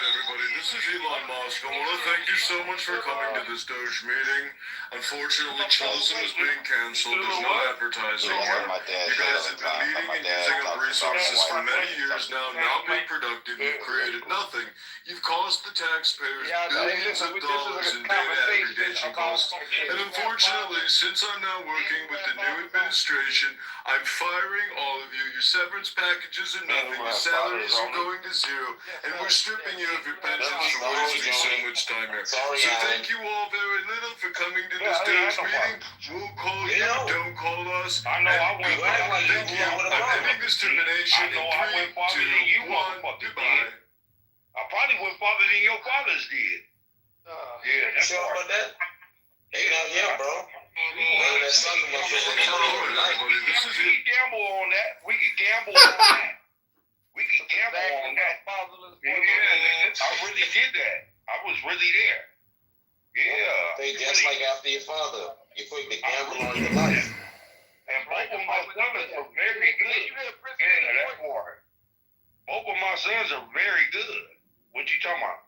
everybody, this is Elon Musk. I want to thank you so much for coming to this Doge meeting. Unfortunately, Chillism is being canceled. There's no advertising here. You guys have been meeting and using up resources for many years now, not being productive. You've created nothing. You've cost the taxpayers billions of dollars in data aggregation costs. And unfortunately, since I'm now working with the new administration, I'm firing all of you. Your severance packages are nothing. Your salaries salaries are going to zero, and we're stripping you of your pensions for wasting so much time here. So thank you all very little for coming to this Doge meeting. We'll call you, don't call us. I know I went thank you. I'm ending this termination in 3, 2, 1, goodbye. I probably went farther than your fathers did. Yeah, that's sure about that? Yeah, bro. This is it. We can gamble on that. We can gamble on that. We can gamble on that. Yeah, I really did that. I was really there. Yeah. They just like after your father. You put the gamble on your life. And both of my sons are very good. Yeah, that part. Both of my sons are very good. What you talking about?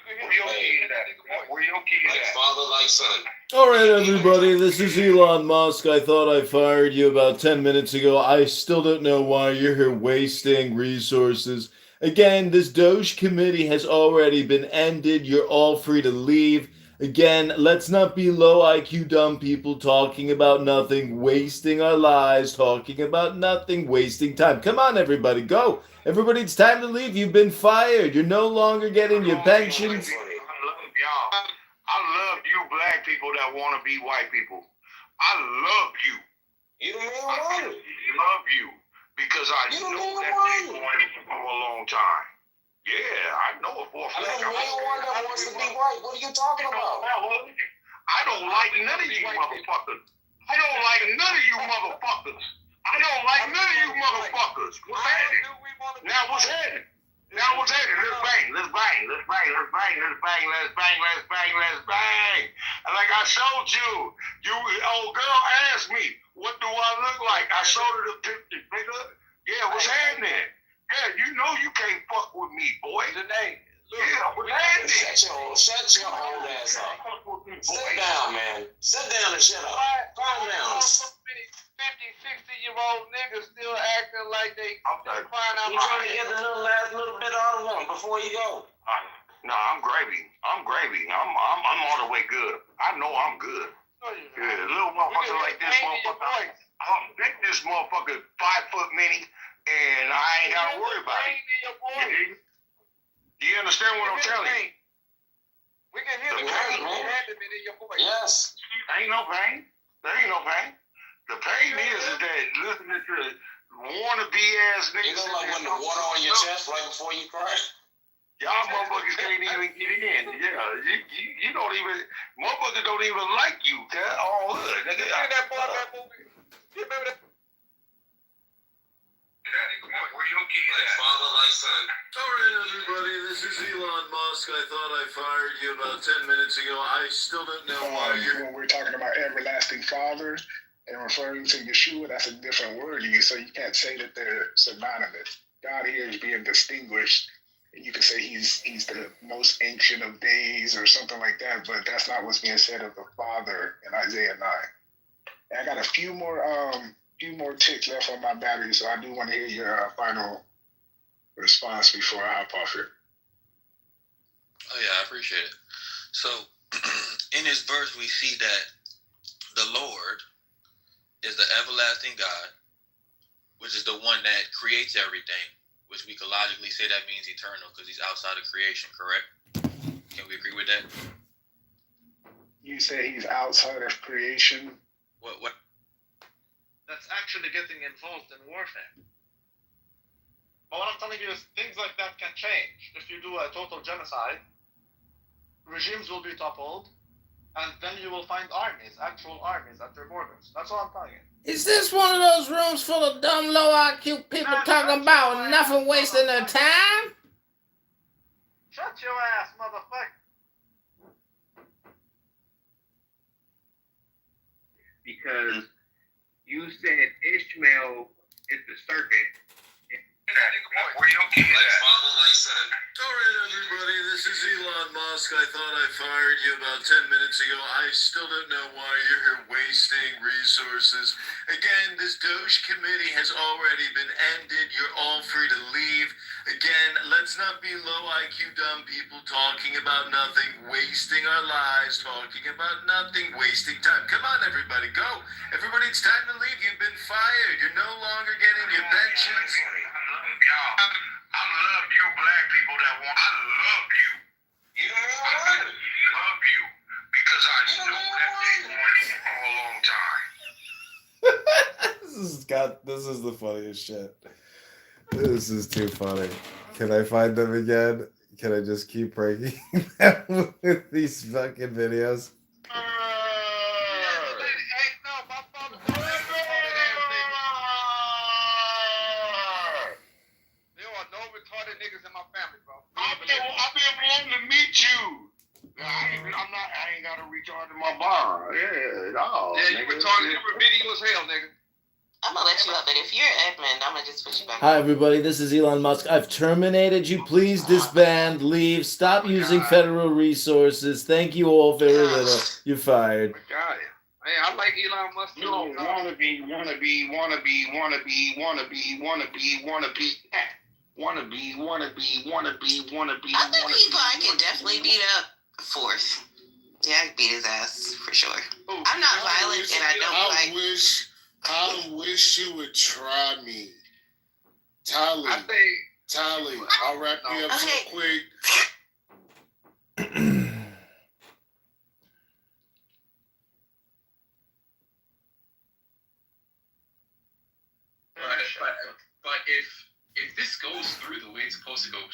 Where your kid at? Where your kid at? Like father, like son. All right, everybody, this is Elon Musk. I thought I fired you about 10 minutes ago. I still don't know why you're here wasting resources. Again, this Doge committee has already been ended. You're all free to leave. Again, let's not be low IQ dumb people talking about nothing, wasting our lives, talking about nothing, wasting time. Come on, everybody, go. Everybody, it's time to leave. You've been fired. You're no longer getting your pensions. I love y'all. I love you black people that want to be white people. I love you. You don't mean I what? love you because I know that they wanted you for a long time. Yeah, I know it for a fact. I know one that wants to be white. What are you talking about? I don't like none of you motherfuckers. I don't like none of you motherfuckers. I don't like none of you motherfuckers. What's happening? Now what's happening? Now what's happening? Let's bang, let's bang, let's bang, let's bang, let's bang, let's bang, let's bang, let's bang. And like I showed you, old girl asked me, what do I look like? I showed her the picture, nigga. Yeah, what's happening? Yeah, you know you can't fuck with me, boy. Today. Yeah, what's happening? Shut your old ass up. Sit down, man. Sit down and shut up. Calm down. 50-60-year-old niggas still acting like they crying out. You trying to get the last little bit out of them before you go? No, I'm gravy. I'm gravy. I'm all the way good. I know I'm good. Yeah, little motherfucker like this motherfucker. I'm big this motherfucker 5 foot mini, and I ain't gotta worry about it. Do you understand what I'm telling you? We can hear the pain, man. Yes. There ain't no pain. There ain't no pain. The pain is that listening to wannabe ass niggas. You know, like when the water on your chest right before you cry. Y'all motherfuckers can't even get in. Yeah, you don't even. Motherfuckers don't even like you. All hood. Nigga. That movie. You remember that? Where your kid at? Father, like son. All right, everybody, this is Elon Musk. I thought I fired you about 10 minutes ago. I still don't know why you're... When we're talking about everlasting Father and referring to Yeshua, that's a different word. So you can't say that they're synonymous. God here is being distinguished. You could say he's the most ancient of days or something like that, but that's not what's being said of the Father in Isaiah 9. And I got a few more ticks left on my battery, so I do want to hear your final response before I hop off here. Oh yeah, I appreciate it. So in this verse we see that the Lord is the everlasting God, which is the one that creates everything, which we could logically say that means eternal because he's outside of creation, correct? Can we agree with that? You say he's outside of creation? What? That's actually getting involved in warfare. But what I'm telling you is things like that can change. If you do a total genocide, regimes will be toppled, and then you will find armies, actual armies at their borders. That's all I'm telling you. Is this one of those rooms full of dumb, low IQ people talking about nothing, wasting their time? Shut your ass, motherfucker. Because you said Ishmael is the serpent. Where your kid at? Father, like son. All right, everybody, this is Elon Musk. I thought I fired you about 10 minutes ago. I still don't know why you're here wasting resources. Again, this Doge committee has already been ended. You're all free to leave. Again, let's not be low IQ dumb people talking about nothing, wasting our lives, talking about nothing, wasting time. Come on, everybody, go. Everybody, it's time to leave. You've been fired. You're no longer getting your pensions. I I love you black people that want. I love you. You know what? I love you because I know that they wanted you for a long time. This is the funniest shit. This is too funny. Can I find them again? Can I just keep breaking them with these fucking videos? I've been wanting to meet you. I ain't got to recharge my bar. Yeah, no. Yeah, you retarded. You were video as hell, nigga. I'm gonna let you up, but if you're Edmund, I'm gonna just put you back. Hi everybody, this is Elon Musk. I've terminated you. Please disband, leave, stop using federal resources. Thank you all very little. You're fired. Got it. Hey, I like Elon Musk. No, wannabe. Other people I can definitely beat up. Fourth. Yeah, I can beat his ass for sure. I'm not violent and I don't like. I wish you would try me. Tally, I'll wrap you up so quick. But if this goes through the way it's supposed to go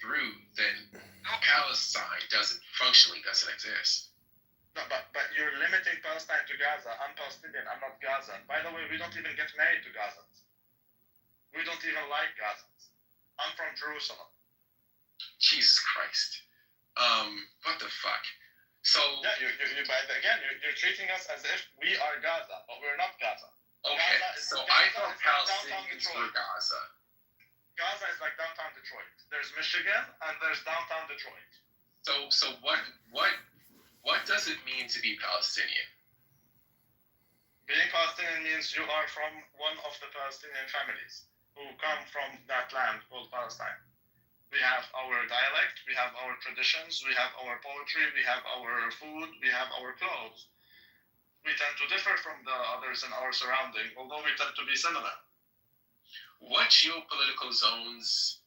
through, then Palestine doesn't exist. No, but you're limiting Palestine to Gaza. I'm Palestinian. I'm not Gaza. By the way, we don't even get married to Gazans. We don't even like Gazans. I'm from Jerusalem. Jesus Christ. What the fuck? So yeah, you're treating us as if we are Gaza, but we're not Gaza. Okay, I thought Palestinians were Gaza. Gaza is like downtown Detroit. There's Michigan and there's downtown Detroit. So what does it mean to be Palestinian? Being Palestinian means you are from one of the Palestinian families who come from that land called Palestine. We have our dialect, we have our traditions, we have our poetry, we have our food, we have our clothes. We tend to differ from the others in our surrounding, although we tend to be similar. What geopolitical zones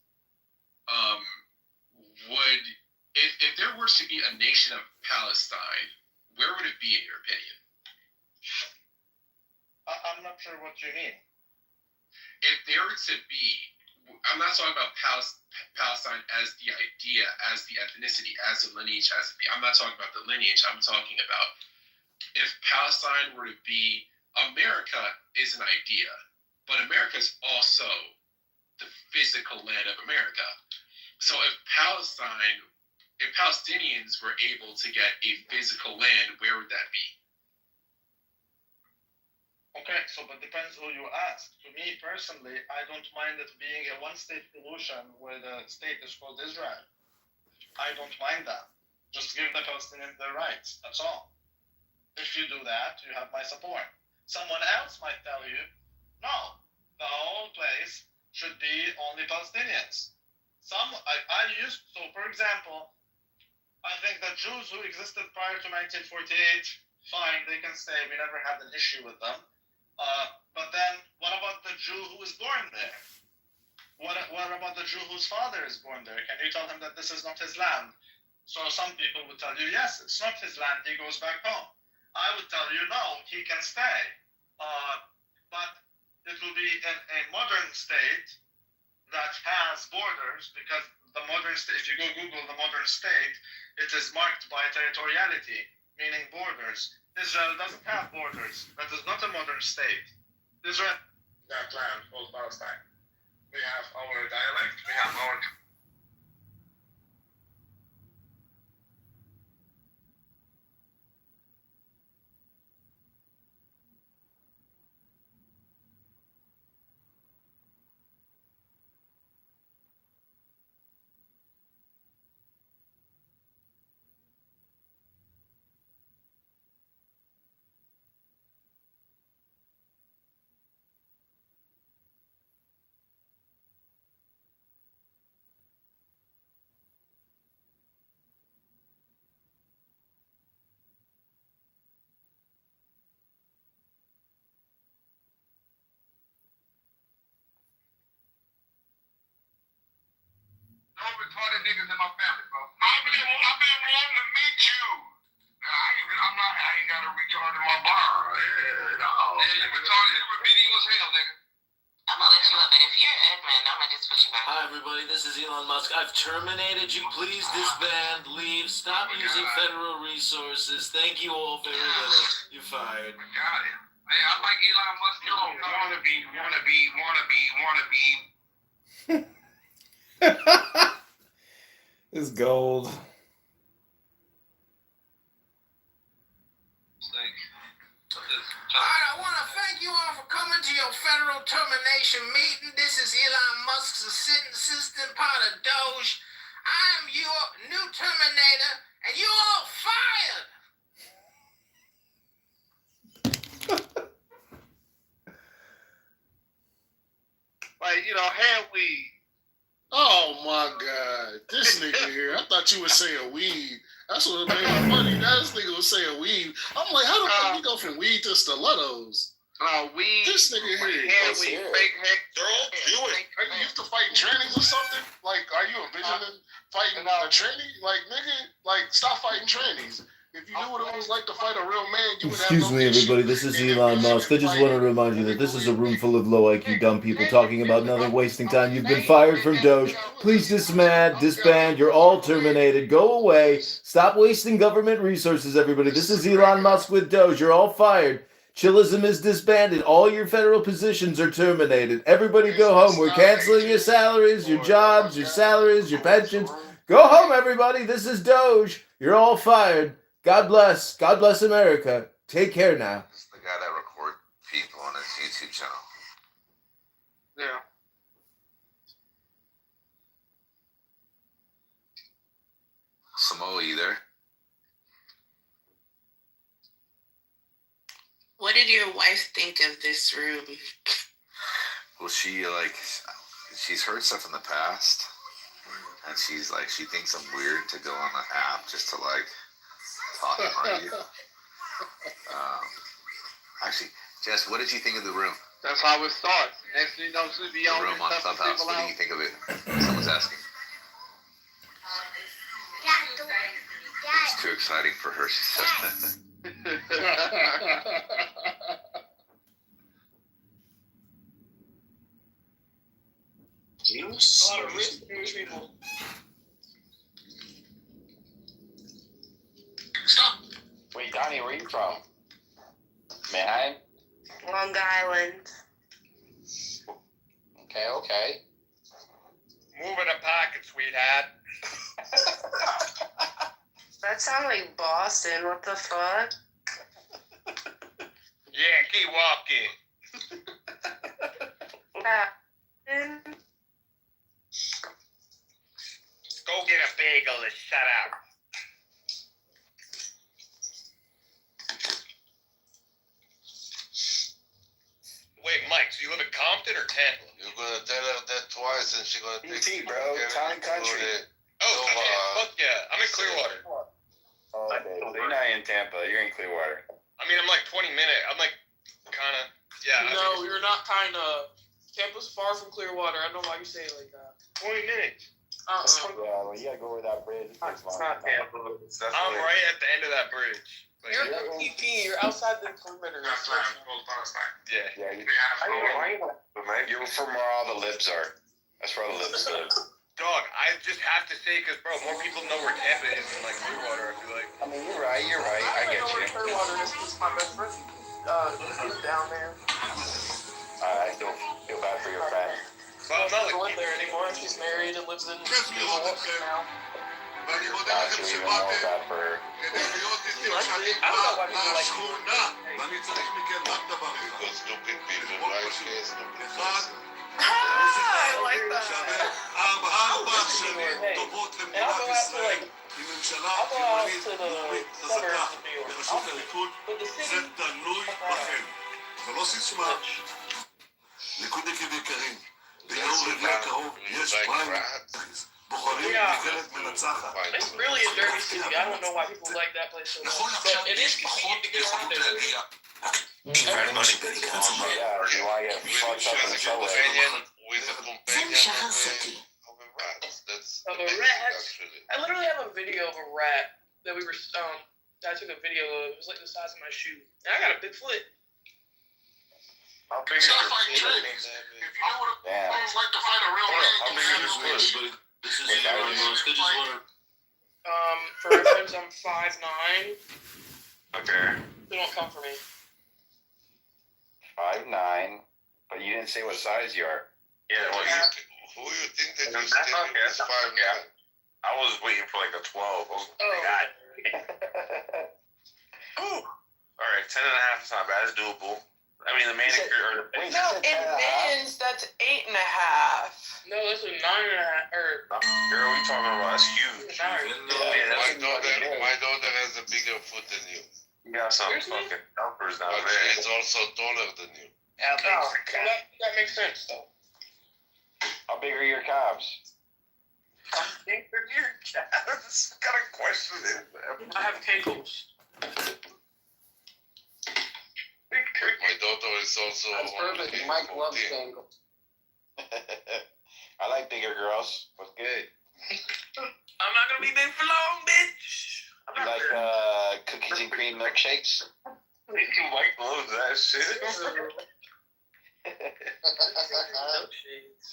would, if there were to be a nation of Palestine, where would it be in your opinion? I'm not sure what you mean. If there were to be, I'm not talking about Palestine as the idea, as the ethnicity, as the lineage, I'm not talking about the lineage, I'm talking about if Palestine were to be, America is an idea, but America is also the physical land of America. So if Palestinians were able to get a physical land, where would that be? Okay, but depends who you ask. To me personally, I don't mind it being a one-state solution where the state is called Israel. I don't mind that. Just give the Palestinians their rights, that's all. If you do that, you have my support. Someone else might tell you, no, the whole place should be only Palestinians. So for example, I think that Jews who existed prior to 1948, fine, they can say we never had an issue with them. But then, what about the Jew who was born there? What about the Jew whose father is born there? Can you tell him that this is not his land? So some people would tell you, yes, it's not his land, he goes back home. I would tell you, no, he can stay. But it will be a modern state that has borders, because the modern state, if you go Google the modern state, it is marked by territoriality, meaning borders. Israel doesn't have borders. That is not a modern state. Israel, that land called Palestine. We have our dialect, we have our... niggas in my family, bro. I've been wanting to meet you. I ain't got a recharge in my bar. Yeah, no. Yeah, you were video as hell, nigga. I'm gonna let you up, but if you're admin, I'm gonna just put you back. Hi, everybody. This is Elon Musk. I've terminated you. Please disband. Leave. Stop using federal resources. Thank you all very little. You're fired. Got it. Hey, I like Elon Musk. Wannabe. It's gold. Alright, I want to thank you all for coming to your federal termination meeting. This is Elon Musk's assistant part of Doge. I am your new Terminator, and you all fired! Like, hand weed. Oh my God, this nigga here. I thought you were saying weed. That's what made me funny. This nigga was saying weed. I'm like, how the fuck you go from weed to stilettos? Weed. This nigga here. Hand weed. Fake hand. Are you used to fighting trannies or something? Like, are you envisioning fighting a tranny? Like, nigga, like, stop fighting trannies. If you knew what it was like to fight a real man, you would have Excuse no me, everybody. This is Elon Musk. I just want to remind you that this is a room full of low IQ dumb people talking about nothing, wasting time. You've been fired from Doge. Please disband. You're all terminated. Go away. Stop wasting government resources, everybody. This is Elon Musk with Doge. You're all fired. Chillism is disbanded. All your federal positions are terminated. Everybody go home. We're canceling your salaries, your jobs, your salaries, your pensions. Go home, everybody. This is Doge. You're all fired. God bless. God bless America. Take care now. This is the guy that records people on his YouTube channel. Yeah. Samoa, you there? What did your wife think of this room? Well, she's heard stuff in the past, and she thinks I'm weird to go on the app just to talk and argue. Actually, Jess, what did you think of the room? That's how it starts. Next thing you know, she'll be The on room on Clubhouse. What do you think of it? Someone's asking. It's too exciting for her, she said. A lot of rich people. Stop. Wait, Donnie, where you from? Manhattan? Long Island. Okay. Moving a pocket, sweetheart. That sounds like Boston. What the fuck? Yeah, keep walking. Go get a bagel and shut up. Wait, Mike, so you live in Compton or Tampa? You're gonna tell her that twice, and she's gonna take PT, bro. Town and country. Fuck yeah. I'm in Clearwater. Oh, okay. So you're not in Tampa. You're in Clearwater. I mean, I'm like 20 minutes. I'm like, kind of, yeah. No, you're not kind of. Tampa's far from Clearwater. I don't know why you say it like that. 20 minutes. Yeah, well, you gotta go over that bridge. It's not Tampa. I'm right at the end of that bridge. You're at PP. You're outside the perimeter. Yeah. You're from where all the libs are. That's where all the libs live. Dog, I just have to say, because, bro, more people know where Tampa is than, Clearwater, I feel like. I mean, you're right. I get know you. where Clearwater is because my best friend is down there. I feel bad for your friend. Well, she doesn't live there anymore. She's married and lives in Milwaukee now. You even know that for her. I don't know why people like Because stupid people like this, stupid person. I like that. And I'll go out to the suburbs of New York. But the city, ולא סיסמה. ליכודניקים יקרים, ביום רביעי הקרוב יש פריימריז. בוחרים נבחרת מנצחת. It's really a dirty city. I don't know why people like that place so much. But it is convenient to get around there. Yeah, you want to get fucked up in the subway. With a companion of a rat. That's That's Of a amazing, rat. actually. I literally have a video of a rat that we were that I took a video of. It was like the size of my shoe. And I got a big foot. How big is Stop your fighting foot? trainings. If you know what Damn. it feels like to fight a real man, How big is your foot? This is what For reference, I'm 5'9". Okay. They don't come for me. 5'9", but you didn't say what size you are. Yeah, well, who you think that you're standing with 5'9"? I was waiting for like a 12. Oh, God. Ooh. All right, 10 and a half is not bad. It's doable. I mean, the manicure or the No, in men's, that's 8.5. No, this is 9.5. Or girl, we talking about? That's huge. my daughter has a bigger foot than you. You got some fucking numbers down But there. she's also taller than you. That makes sense, though. How big are your calves? How big are your calves? What kind of question is that? I have cankles. My daughter is also That's perfect. Mike loves Bengals. I like bigger girls. What's good? I'm not gonna be big for long, bitch. You like cookies and cream milkshakes? Mike loves that shit.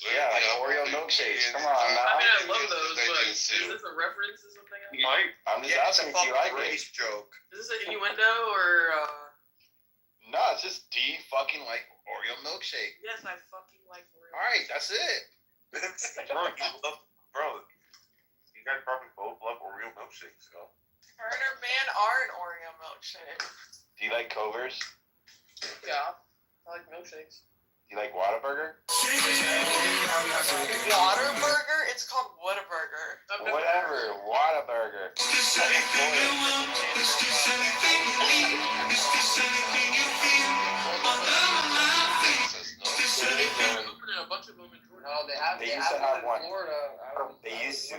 Yeah, like Oreo milkshakes. Come on now. I mean, I love those, but is this a reference or something? Mike, I'm just asking if you like it. joke. Is this an innuendo or? No, it's just do you fucking like Oreo milkshake? Yes, I fucking like Oreo. All right, that's it. Bro, you guys probably both love Oreo milkshakes, so. Her and her man are an Oreo milkshake. Do you like Covers? Yeah, I like milkshakes. Do you like Whataburger? Whataburger? It's called Whataburger. Whatever, Whataburger. A bunch of them in Georgia. No, they have. They used to have one. In Florida. They used to.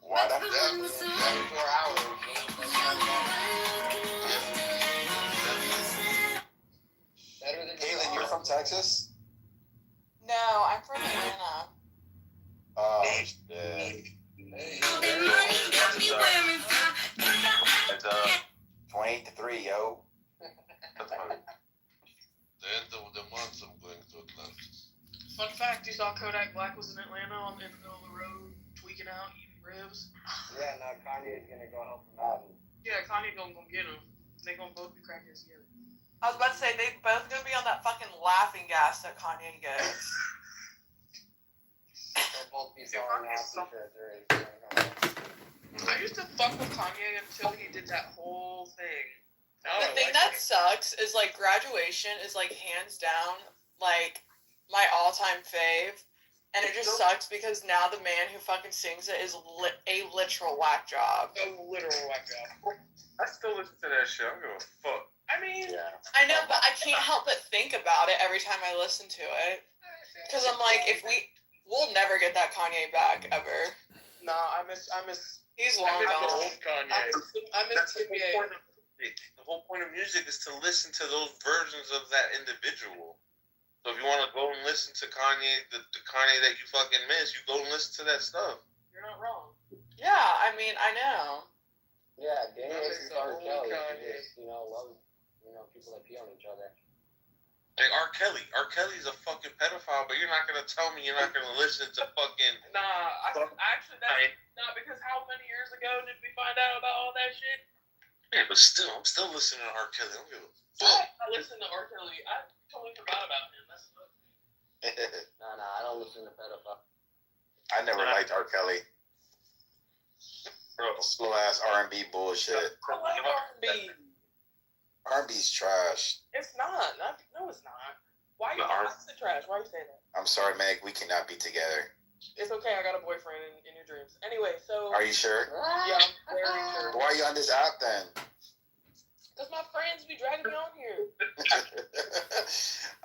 What? 24 hours. Better than Caitlin, you're from Texas? No, I'm from Atlanta. Oh, shit. It's 28-3, yo. The end of the month, I'm going to Atlanta. Fun fact: you saw Kodak Black was in Atlanta in the middle of the road, tweaking out, eating ribs. Yeah, now Kanye's gonna go help him out. Yeah, Kanye gonna get him. They gonna both be crackheads together. I was about to say they both gonna be on that fucking laughing gas that Kanye gets. They'll both be selling out t-shirts. I used to fuck with Kanye until he did that whole thing. The thing that sucks is like graduation is like hands down like my all-time fave, and it just sucks because now the man who fucking sings it is a literal whack job. A literal whack job. I still listen to that shit. I don't give a fuck. I mean, I know, but I can't help but think about it every time I listen to it, because I'm like, we'll never get that Kanye back ever. Nah, I miss. He's long gone. Kanye. I miss TBA. The whole point of music is to listen to those versions of that individual. So if you want to go and listen to Kanye, the Kanye that you fucking miss, you go and listen to that stuff. You're not wrong. Yeah, I mean, I know. Yeah, Danny listens to R. Kelly. Kanye. He just, loves, people that pee on each other. Like R. Kelly. R. Kelly's a fucking pedophile, but you're not gonna tell me you're not gonna listen to fucking. Nah, actually, because how many years ago did we find out about all that shit? Yeah, but still, I'm still listening to R. Kelly. I don't give a fuck. I listen to R. Kelly. I totally forgot about him. That's Nah, I don't listen to pedophile. I never liked R. Kelly. Bro, slow ass R&B bullshit. I like R&B. R&B's trash. It's not. No, it's not. Why you say trash? Why you say that? I'm sorry, Meg. We cannot be together. It's okay. I got a boyfriend in your dreams. Anyway, so. Are you sure? Yeah, I'm very sure. Why are you on this app then? Because my friends be dragging me on here.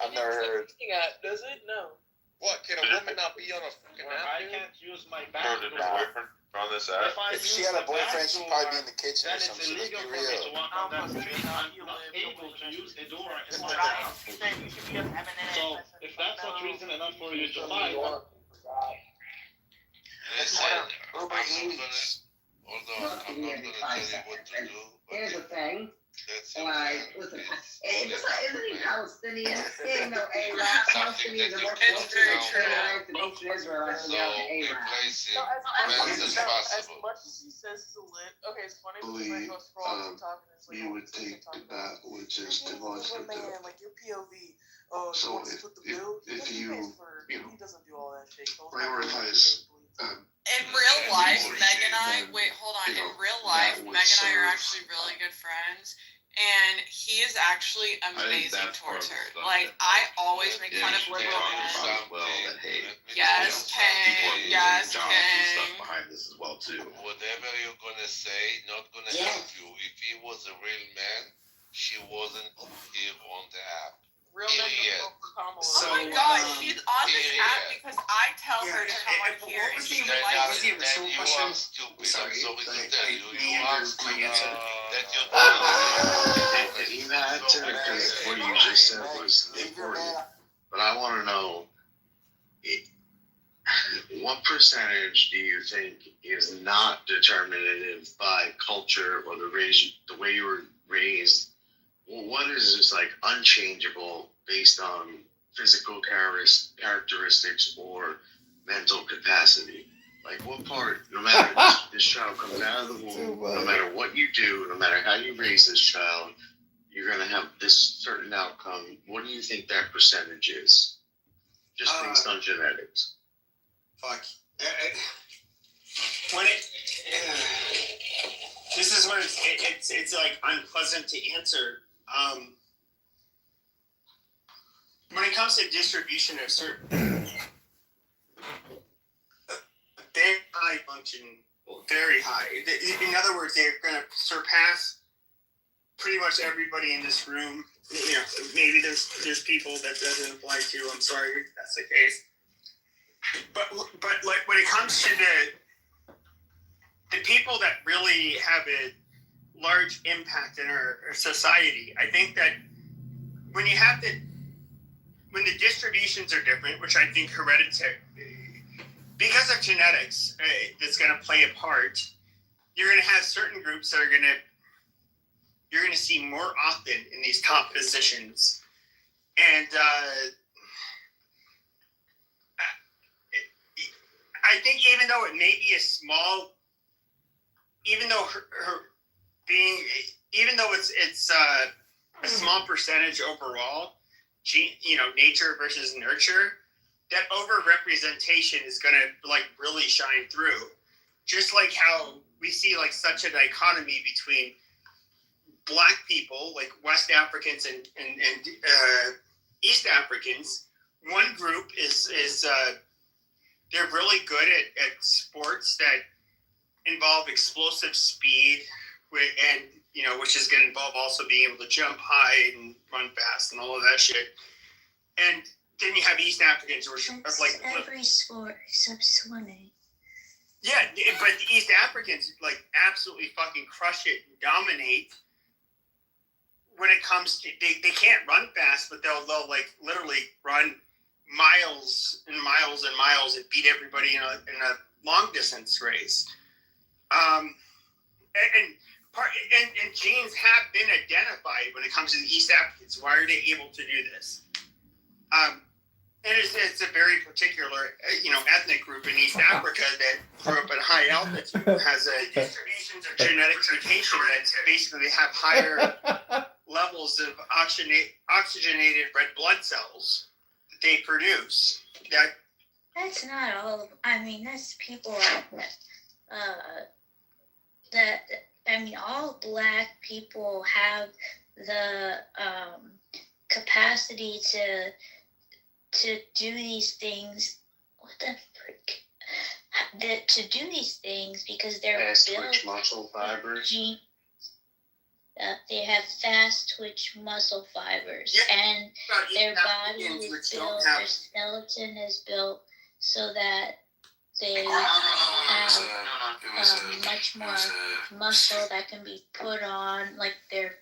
I've never heard. Does it? No. What? Can a woman not be on a fucking app? I can't use my back. On this app. If she had a boyfriend, she'd probably be in the kitchen or some shit. Let's be real. to walk on that street. I'm not able to use a door in my house. So if that's not reason enough for you to fight, Listen, Uber Eats. hold on, I'm not gonna tell you what to do. Here's the thing. That's Like, listen, isn't he Palestinian? He ain't no Arab. Palestinians are more Israelites and ancient Israelites than they are Arab. As much as he says he's a lit, okay, it's funny. Believe, Go scroll TikTok and it's like, you would take that which is demonstrative. man, like your POV. Oh, So he split the bill. if He you, pays for, you know, he doesn't do all that shit. prioritize In real life, Meg and I, wait, hold on. In real life, Meg and I are actually really good friends. And he is actually amazing towards her. Like, I always make fun of liberal men. Well, that hey, Yes, King. Yes, King. behind this as well too. Whatever you're gonna say, not gonna help you. If he was a real man, she wasn't here on the app. Real men Period. don't vote for Kamala. Oh my god, she's on this app because I tell her to come on here. And you are stupid. Sorry, I'm sorry to like, tell I you. need You are your stupid. answer. That you If you had to, because what you just said was important, but I want to know what percentage do you think is not determinative by culture or the way you were raised? Well, what is just like unchangeable based on physical characteristics or mental capacity? Like what part, no matter this child comes out of the womb, no matter what you do, no matter how you raise this child, you're going to have this certain outcome. What do you think that percentage is? Just based on genetics. Fuck. When this is when it's like unpleasant to answer. When it comes to distribution of certain, they're high function, very high. In other words, they're going to surpass pretty much everybody in this room. You know, maybe there's people that doesn't apply to. I'm sorry if that's the case. But like when it comes to the people that really have a large impact in our society, I think that when the distributions are different, which I think hereditary, because of genetics, that's going to play a part. You're going to have certain groups that you're going to see more often in these top positions, and I think even though it may be a small, even though even though it's a small percentage overall, nature versus nurture, that overrepresentation is going to like really shine through. Just like how we see like such a dichotomy between Black people, like West Africans and East Africans. One group is they're really good at sports that involve explosive speed, and which is going to involve also being able to jump high and run fast and all of that shit. And then you have East Africans, which are like every sport except swimming. Yeah, but the East Africans like absolutely fucking crush it, and dominate. When it comes to they can't run fast, but they'll like literally run miles and miles and miles and beat everybody in a long distance race. And genes have been identified when it comes to the East Africans. Why are they able to do this? And it's a very particular, ethnic group in East Africa that grew up at high altitude, has a distributions of genetic mutation that basically have higher levels of oxygenated red blood cells that they produce. That's not all of them. I mean, that's people all Black people have the capacity to do these things. What the frick? To do these things because they're fast built twitch muscle fibers. They have fast twitch muscle fibers, and their body is built. Their skeleton is built so that they have much more muscle that can be put on, like their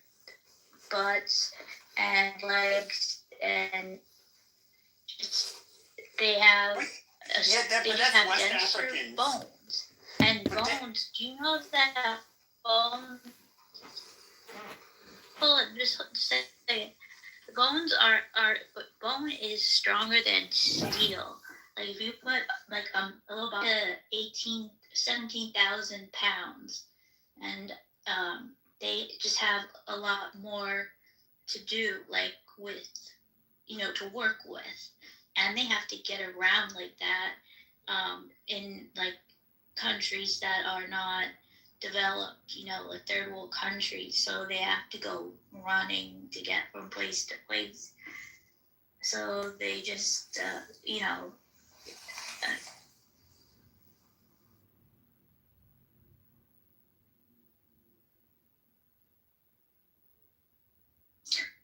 butts and legs, and just, they have they just have denser bones. And bones, do you know that bone? Hold on, just a second. Bones bone is stronger than steel. Like if you put like a little about 17,000 pounds, and they just have a lot more to do, like with, to work with, and they have to get around like that in like countries that are not developed, like third world countries, so they have to go running to get from place to place. So they just,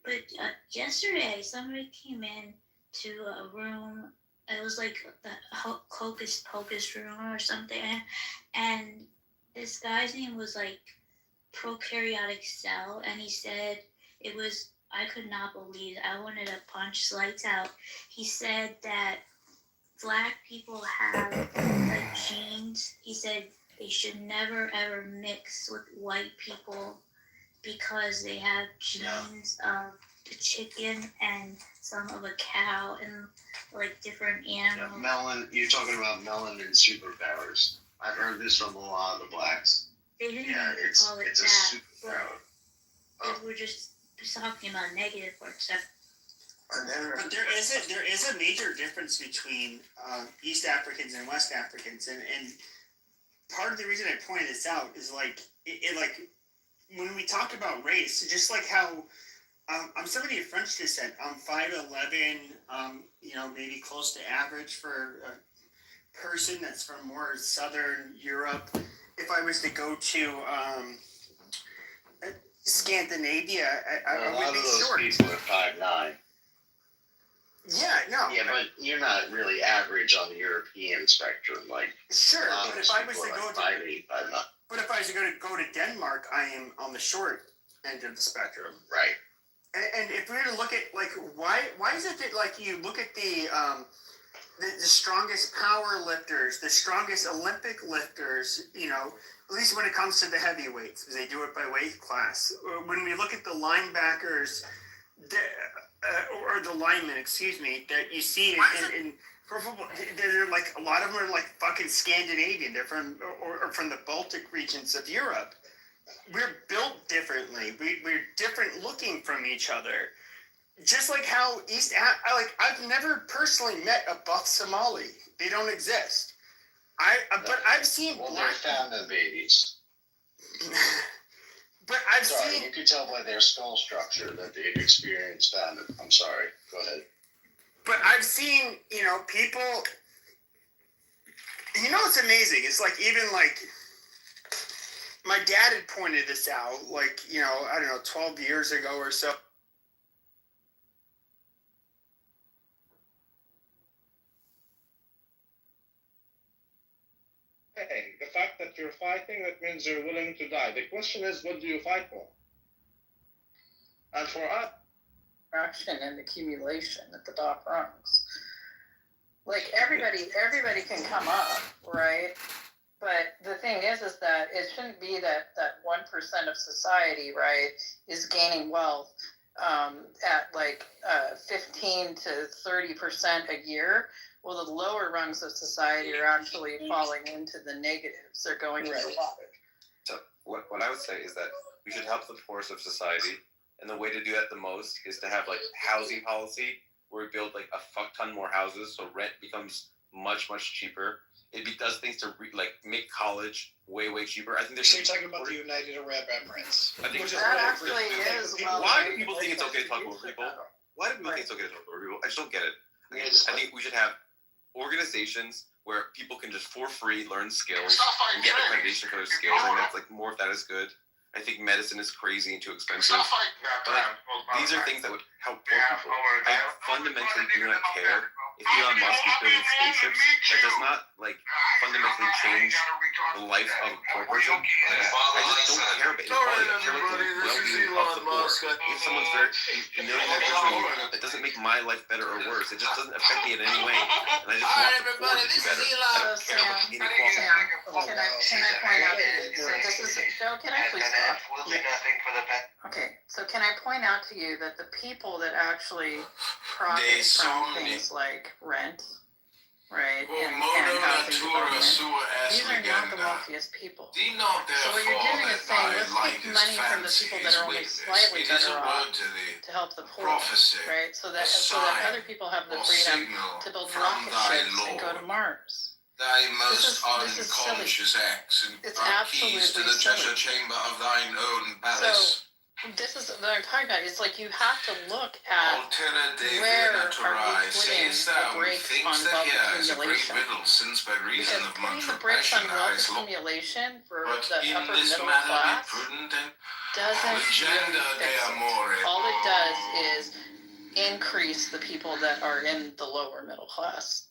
but yesterday somebody came in to a room. It was like the Hocus Pocus room or something, and this guy's name was like Prokaryotic Cell, and he said it was. I could not believe it. I wanted to punch lights out. He said that Black people have the genes. He said they should never ever mix with white people because they have genes of the chicken and some of a cow and like different animals. You're talking about melanin superpowers. I've heard this from a lot of the Blacks. They didn't call it it's that, a superpower. but we're just talking about negative words. But there is a major difference between East Africans and West Africans, and part of the reason I pointed this out is like when we talk about race, just like how I'm somebody of French descent. I'm 5'11", maybe close to average for a person that's from more Southern Europe. If I was to go to Scandinavia, I would be short. A lot of those people are 5'9". Yeah, no. Yeah, but you're not really average on the European spectrum, like. Sure, but if I was to go to 5'8", 5'9". But if I was to go to Denmark, I am on the short end of the spectrum. Right. And if we were to look at like why is it that like you look at the strongest power lifters, the strongest Olympic lifters, at least when it comes to the heavyweights, because they do it by weight class. When we look at the linebackers, or the linemen, that you see in pro football, they're like a lot of them are like fucking Scandinavian. They're from or from the Baltic regions of Europe. We're built differently. We're different looking from each other. Just like how I've never personally met a buff Somali. They don't exist. But I've seen. Well, they're famine babies. But I've seen. You could tell by their skull structure that they've experienced famine. I'm sorry. Go ahead. But I've seen, people. It's amazing. It's like even like. My dad had pointed this out, like, 12 years ago or so. Hey, the fact that you're fighting, that means you're willing to die. The question is, what do you fight for? And for us, action and accumulation at the top rungs. Like everybody can come up, right? But the thing is that it shouldn't be that 1% of society, right, is gaining wealth at like 15 to 30% a year. Well, the lower rungs of society are actually falling into the negatives. They're going into the water. So what I would say is that we should help the poorest of society, and the way to do that the most is to have like housing policy where we build like a fuck ton more houses, so rent becomes much cheaper. It does things to make college way cheaper. I think there's. So you're talking about the United Arab Emirates. I think that actually is. Why do people think it's okay to talk over people? Why do people think it's okay to talk over people? I just don't get it. I think we should have organizations where people can just for free learn skills and get accreditation for those skills. And that's like more of that is good. I think medicine is crazy and too expensive. But these are things that would help poor people. I fundamentally do not care if Elon Musk is building spaceships, that does not like fundamentally change the life of a poor person. I just don't care about inequality. I care about the well-being of the poor. If someone's very a millionaire person, that doesn't make my life better or worse. It just doesn't affect me in any way. And I just want the poor to do better. I don't care about inequality. Can I point out that this is Joe? Can I please talk? Okay, so can I point out to you that the people that actually profit from things like rent, right, and housing development, these are not the wealthiest people. So what you're doing is saying, let's take money from the people that are only slightly better off to help the poor, right? So that other people have the freedom to build rocket ships and go to Mars. Thy most This is unconscious acts and It's are keys to the absolutely treasure silly. chamber of thine own palace. So this is what I'm talking about. It's like you have to look at Altera de where are Venaturai, we putting sayest the thou, brakes on methinks that wealth here is a great accumulation. riddle, since by reason Because of putting much the brakes on repression wealth I is lost. accumulation for But the in upper this middle matter be class prudent and doesn't legenda really de fix it. amore. All it does is increase the people that are in the lower middle class.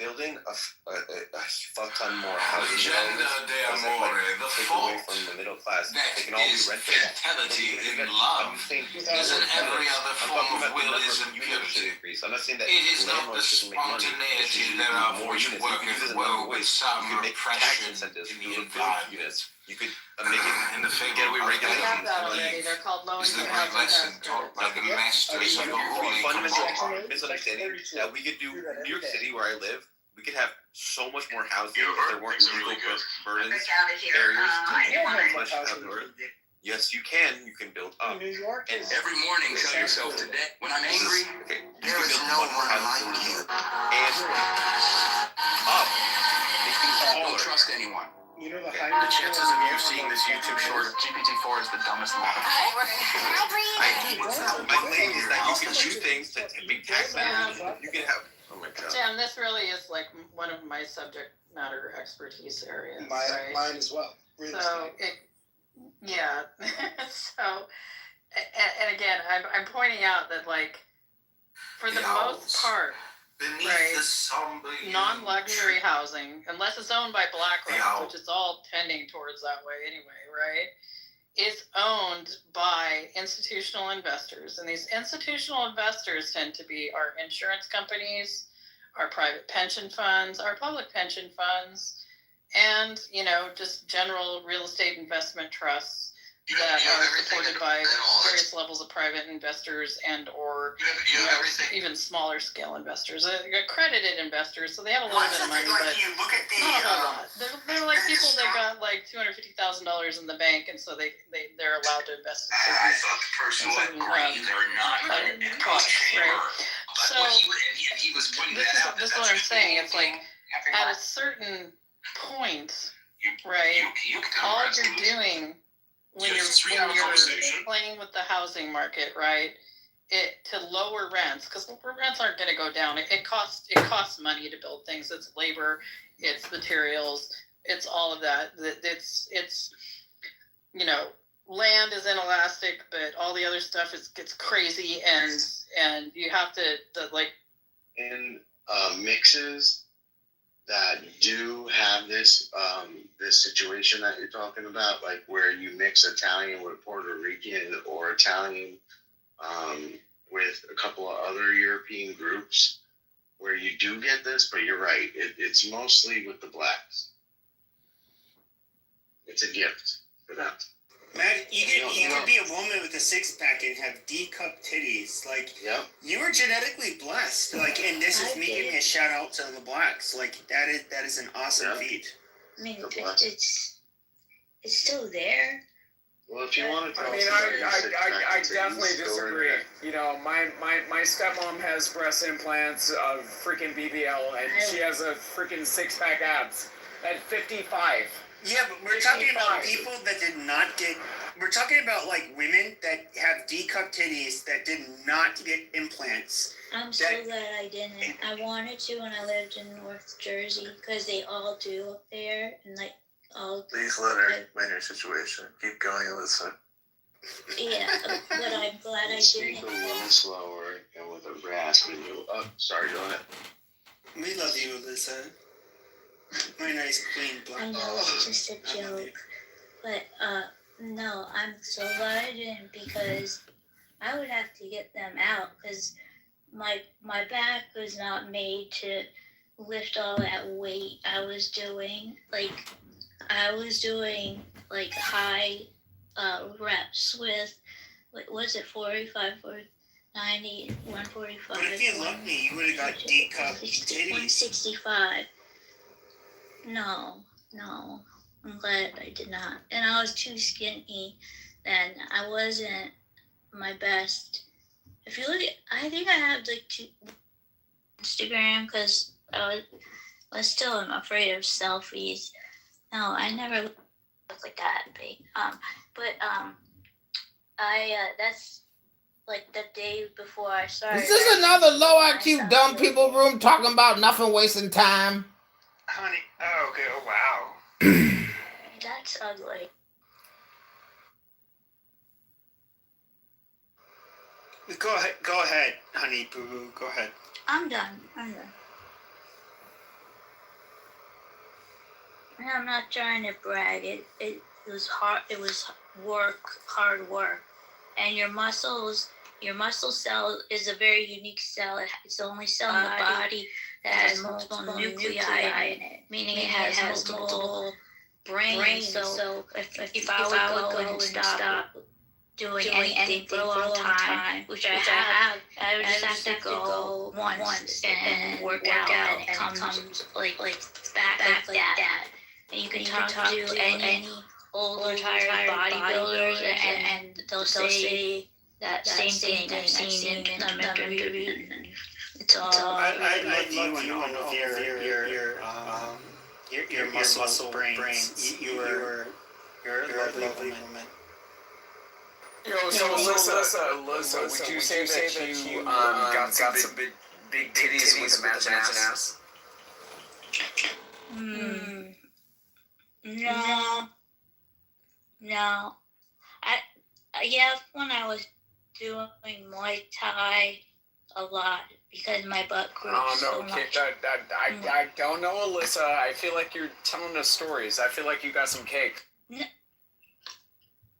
Building a fuck ton more housing Legenda developments de doesn't amore, like the take away fault from the middle class. that They can all be is rented. fidelity in love is in every other form of will is impurity. I'm not saying that It is not the landlords shouldn't make money. spontaneity It's thereof more which units. You could use worketh it in well other with ways. some You could make tax repression incentives in to the build environment. units. You could make it In the favor get away of I regulations. have that already. They're called low is the income great housing lesson tax taught by credits. the masters of the holy Fundamental command. misunderstanding that we could do in New York City, where I live, we could have so much more housing if there weren't legal burdens, barriers to much housing. Yes, you can. You can build up. New York And is every morning tell yourself today, when I'm angry, there is no one like you. And up. Make things Don't taller. trust anyone. You know the The chances of you seeing this YouTube short, GPT-4 is the dumbest model. My claim is that you can do things to make tax benefits. You can have. Oh my god. Tim, this really is like one of my subject matter expertise areas, right? Mine as well. So yeah. So, and again, I'm pointing out that like, for the most part, Beneath right, the somber non-luxury housing, unless it's owned by BlackRock, which is all tending towards that way anyway, right, is owned by institutional investors. And these institutional investors tend to be our insurance companies, our private pension funds, our public pension funds, and, you know, just general real estate investment trusts that are supported by various levels of private investors and or even smaller scale investors, accredited investors. So they have a little bit of money, but not a whole lot. They're like people that got like $250,000 in the bank, and so they're allowed to invest in certain products, right? So this is what I'm saying. It's like at a certain point, right? All you're doing when you're playing with the housing market, right? To lower rents, because rents aren't going to go down. It costs money to build things. It's labor, it's materials, it's all of that. It's you know, land is inelastic, but all the other stuff gets crazy, and you have to like in mixes that do have this this situation that you're talking about, like where you mix Italian with Puerto Rican or Italian with a couple of other European groups, where you do get this, but you're right, it's mostly with the blacks. It's a gift for them. Man, you could be a woman with a six-pack and have D-cup titties. Like, you were genetically blessed. Like, and this is me giving a shout out to the blacks. Like, that is an awesome feat. I mean, it's still there. Well, if you want to I mean, I definitely disagree. You know, my stepmom has breast implants of freaking BBL, and she has a freaking six-pack abs at 55. Yeah, but we're talking about people that did not get. We're talking about like women that have D-cup titties that did not get implants. I'm so glad I didn't. I wanted to when I lived in North Jersey because they all do up there, and like all. Please let her explain your situation. Keep going, Alyssa. Yeah, but I'm glad I Speak didn't. a little slower and with a rasp in you. Oh, sorry, go ahead. We love you, Alyssa. My nice clean black. I know it's just a joke, but no, I'm so glad I didn't because I would have to get them out because my back was not made to lift all that weight I was doing. Like I was doing like high reps with what was it 45 or 90 145. But if you loved me, you would have got D cup titties. 165. No, I'm glad I did not. And I was too skinny then. I wasn't my best. If you look at, I think I have like two Instagram because I was still afraid of selfies. No, I never look like that big. That's like the day before I started. Is this another low IQ dumb people room talking about nothing wasting time? Honey, oh, okay, oh, wow. That's ugly. Go ahead, honey, boo boo. Go ahead. I'm done. And I'm not trying to brag. It was hard. It was hard work. And your muscle cell is a very unique cell. It's the only cell in the body that has multiple nuclei in it, meaning it has multiple brains. So if I would go and stop doing anything for a long time, which I have, I would just have to go once and work out, and it comes like back like that. And you can talk to any old retired bodybuilders, and they'll say that same thing. I've seen them interviewed. It's all. I love you and all of your muscle brains. You're a lovely woman. So Alyssa, would you say that you got some big titties with a matching ass? No. When I was doing Muay Thai a lot because my butt grew so much. I don't know, Alyssa. I feel like you're telling us stories. I feel like you got some cake.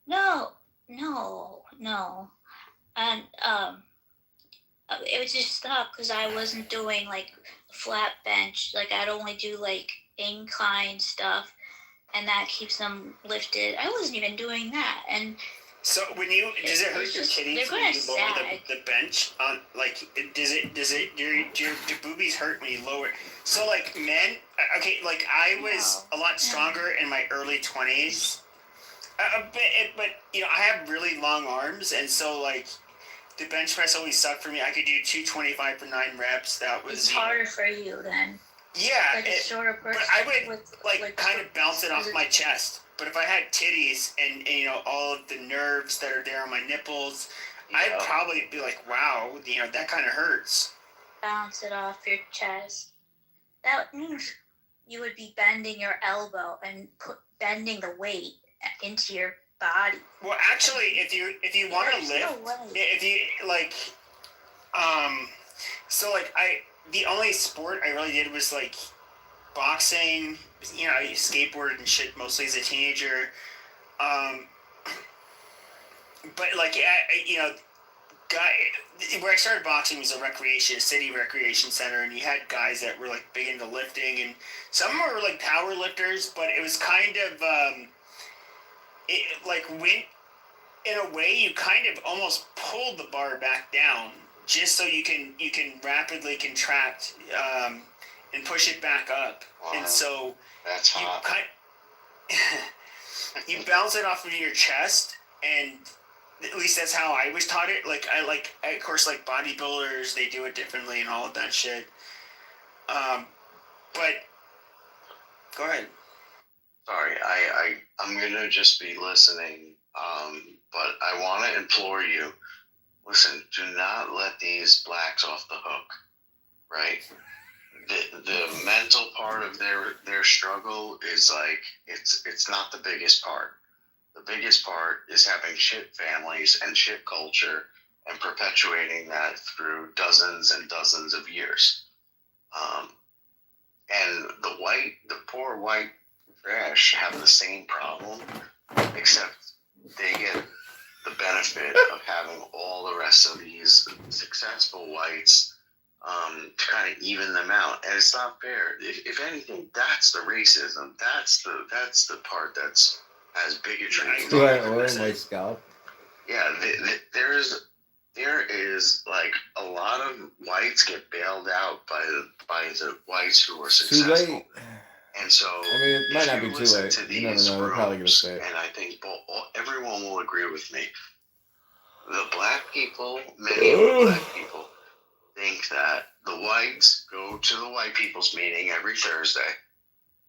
No. And it was just stopped because I wasn't doing like flat bench. Like I'd only do like incline stuff, and that keeps them lifted. I wasn't even doing that. And so does it hurt your titties when you lower the bench on do boobies hurt when you lower? So like men, okay, like I was a lot stronger in my early 20s. But I have really long arms, and so like the bench press always sucked for me. I could do 225 for 9 reps. That was it's harder for you then. Yeah, like a shorter person. But I would kind of bounce it off my chest. But if I had titties and all of the nerves that are there on my nipples, I'd probably be like, wow, that kind of hurts. Bounce it off your chest. That means you would be bending your elbow and bending the weight into your body. Well, actually, if you want to lift, if you like, so like the only sport I really did was like boxing. I skateboarded and shit mostly as a teenager. But like where I started boxing was a city recreation center, and you had guys that were like big into lifting, and some were like power lifters, but it was kind of in a way you kind of almost pulled the bar back down just so you can rapidly contract and push it back up. Wow. And so that's hot. You bounce it off of your chest, and at least that's how I was taught it. Of course, like bodybuilders, they do it differently and all of that shit. But go ahead. Sorry, I'm gonna just be listening, but I want to implore you, listen, do not let these blacks off the hook, right? The mental part of their struggle is like, it's not the biggest part. The biggest part is having shit families and shit culture and perpetuating that through dozens and dozens of years. And the poor white trash have the same problem, except they get the benefit of having all the rest of these successful whites to kind of even them out. And it's not fair. If anything, that's the racism. That's the part that's has bigotry. Do I oil my scalp? Yeah, there is like a lot of whites get bailed out by the whites who are Too successful. late. And so, I mean, it might not be too late. You never know. They're probably gonna say it. and I think everyone will agree with me. The black people, many of the black people, think that the whites go to the white people's meeting every Thursday.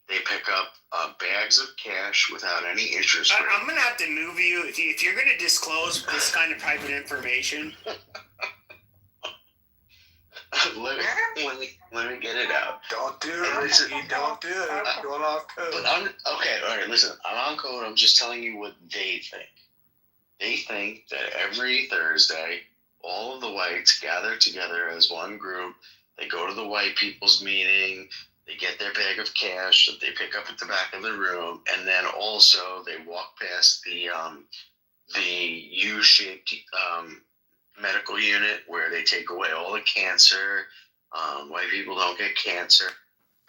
They pick up bags of cash without any interest rate. I'm gonna have to move you if you're gonna disclose this kind of private information. Let me get it out. Don't do it. Don't do it. Going off code. But okay, all right, listen. I'm on code. I'm just telling you what they think. They think that every Thursday, all of the whites gather together as one group. They go to the white people's meeting. They get their bag of cash that they pick up at the back of the room, and then also they walk past the U-shaped medical unit where they take away all the cancer. White people don't get cancer.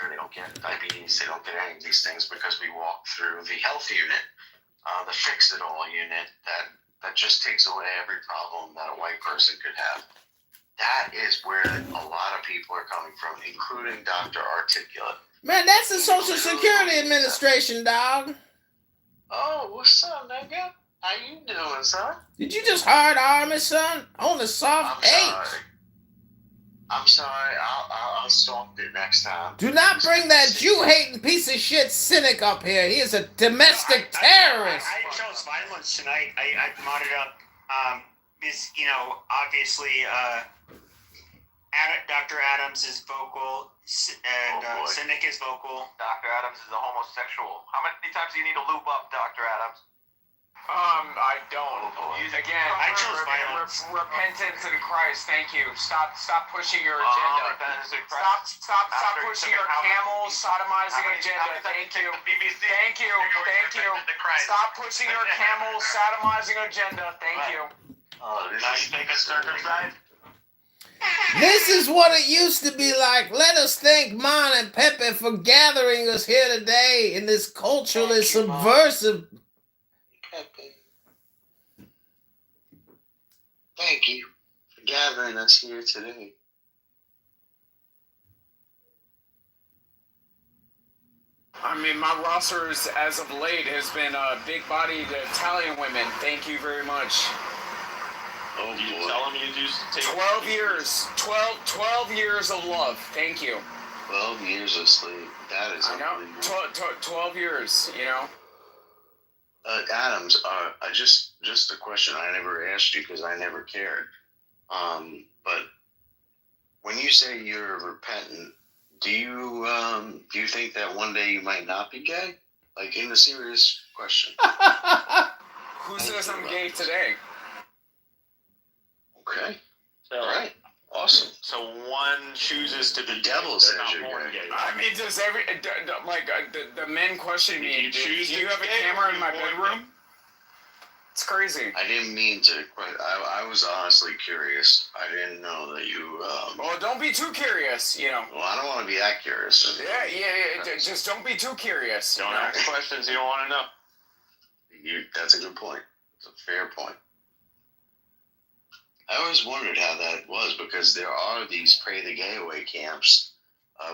They don't get diabetes. They don't get any of these things because we walk through the health unit, the fix-it-all unit that just takes away every problem that a white person could have. That is where a lot of people are coming from, including Dr. Articulate. Man, that's the Social Security Administration, dog. Oh, what's up, nigga? How you doing, son? Did you just hard arm it, son? On the soft eight. I'm sorry. I'll soft it next time. Do not bring that Jew-hating piece of shit cynic up here. He is a domestic terrorist. I chose violence tonight. I modded up. Is obviously Dr. Adams is vocal and Cynic is vocal. Dr. Adams is a homosexual. How many times do you need to lube up, Dr. Adams? I don't. Again, I chose violence. Repentance in Christ. Thank you. Stop pushing your agenda. Stop pushing your camel sodomizing agenda. Thank you. Thank you. Stop pushing your camel sodomizing agenda. Thank you. Now you think it's circumcised? This is what it used to be like. Let us thank Mon and Pepe for gathering us here today in this culturally subversive. Pepe. Thank you for gathering us here today. I mean, my roster as of late has been big-bodied Italian women. Thank you very much. Oh, do you tell them you do take 12 years. 12 years of love. Thank you. 12 years of sleep. That is unbelievable. 12 years, Adams, just a question I never asked you because I never cared. But when you say you're repentant, do you think that one day you might not be gay? Like, in a serious question. Who says I'm gay today? Okay. All right. Awesome. So one chooses to be the devil says you're gay. I mean, does the men question me? Do you have a camera in my bedroom? It's crazy. I didn't mean to. I was honestly curious. I didn't know that you. Well, don't be too curious. Well, I don't want to be that curious. Yeah. Just don't be too curious. Don't ask questions you don't want to know. That's a good point. It's a fair point. I always wondered how that was because there are these Pray the Gay Away camps,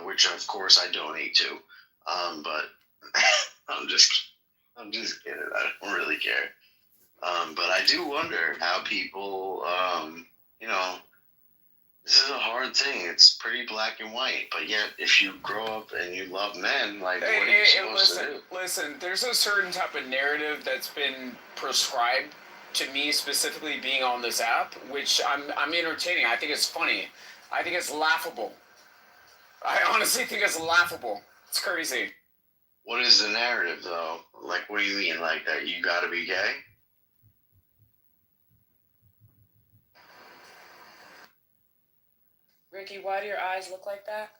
which of course I donate to. But I'm just kidding. I don't really care. But I do wonder how people, this is a hard thing. It's pretty black and white. But yet, if you grow up and you love men, like, what are you supposed to do? Listen, there's a certain type of narrative that's been prescribed to me, specifically being on this app, which I'm entertaining. I think it's funny. I think it's laughable. I honestly think it's laughable. It's crazy. What is the narrative, though? Like, what do you mean? Like, that you gotta be gay? Ricky, why do your eyes look like that?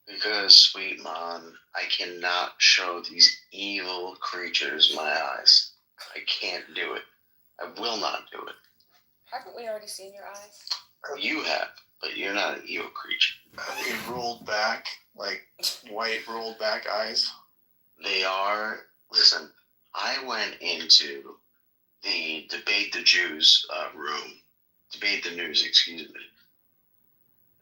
Because, sweet Mon, I cannot show these evil creatures my eyes. I can't do it. I will not do it. Haven't we already seen your eyes? You have, but you're not an evil creature. Are they rolled back, like white rolled back eyes? They are. Listen, I went into the Debate the Jews room. Debate the News, excuse me.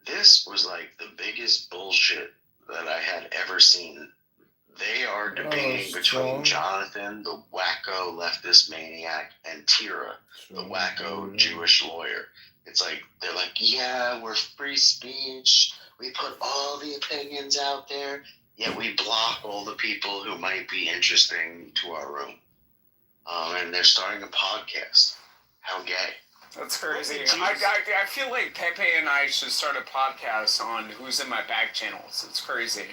This was like the biggest bullshit that I had ever seen. They are debating between Jonathan, the wacko leftist maniac, and Tira, the wacko Jewish lawyer. It's like, they're like, yeah, we're free speech. We put all the opinions out there, yet we block all the people who might be interesting to our room. And they're starting a podcast. How gay. That's crazy. I feel like Pepe and I should start a podcast on who's in my back channels. It's crazy.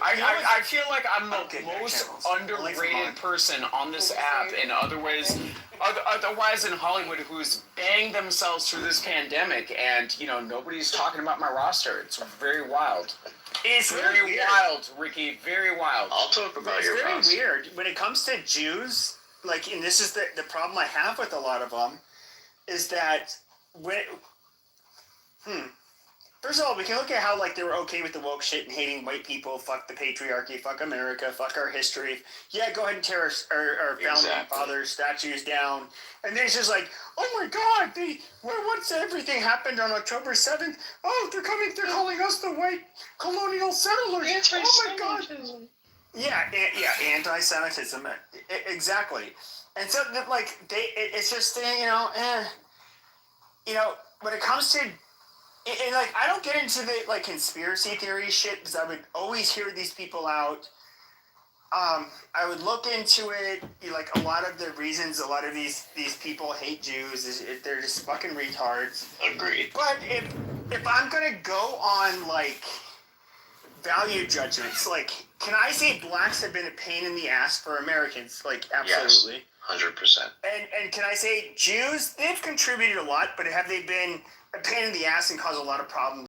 I feel like I'm the most underrated person on this app and otherwise in Hollywood who's banged themselves through this pandemic, and nobody's talking about my roster. It's very wild. It's very weird. Wild, Ricky. Very wild. I'll talk about your roster. It's very weird when it comes to Jews. Like, and this is the problem I have with a lot of them, is that first of all, we can look at how like they were okay with the woke shit and hating white people, fuck the patriarchy, fuck America, fuck our history. Yeah, go ahead and tear our founding fathers' statues down. And then it's just like, oh my God, once everything happened on October 7th, oh, they're calling us the white colonial settlers. Oh my God. Yeah, anti-Semitism, exactly. And so, like, it's just, when it comes to, and like, I don't get into the like conspiracy theory shit because I would always hear these people out. I would look into it. Like, a lot of the reasons a lot of these people hate Jews is they're just fucking retards. Agreed. But if I'm gonna go on like value judgments, like, can I say blacks have been a pain in the ass for Americans? Like, absolutely. Yes, 100%. And can I say Jews, they've contributed a lot, but have they been a pain in the ass and caused a lot of problems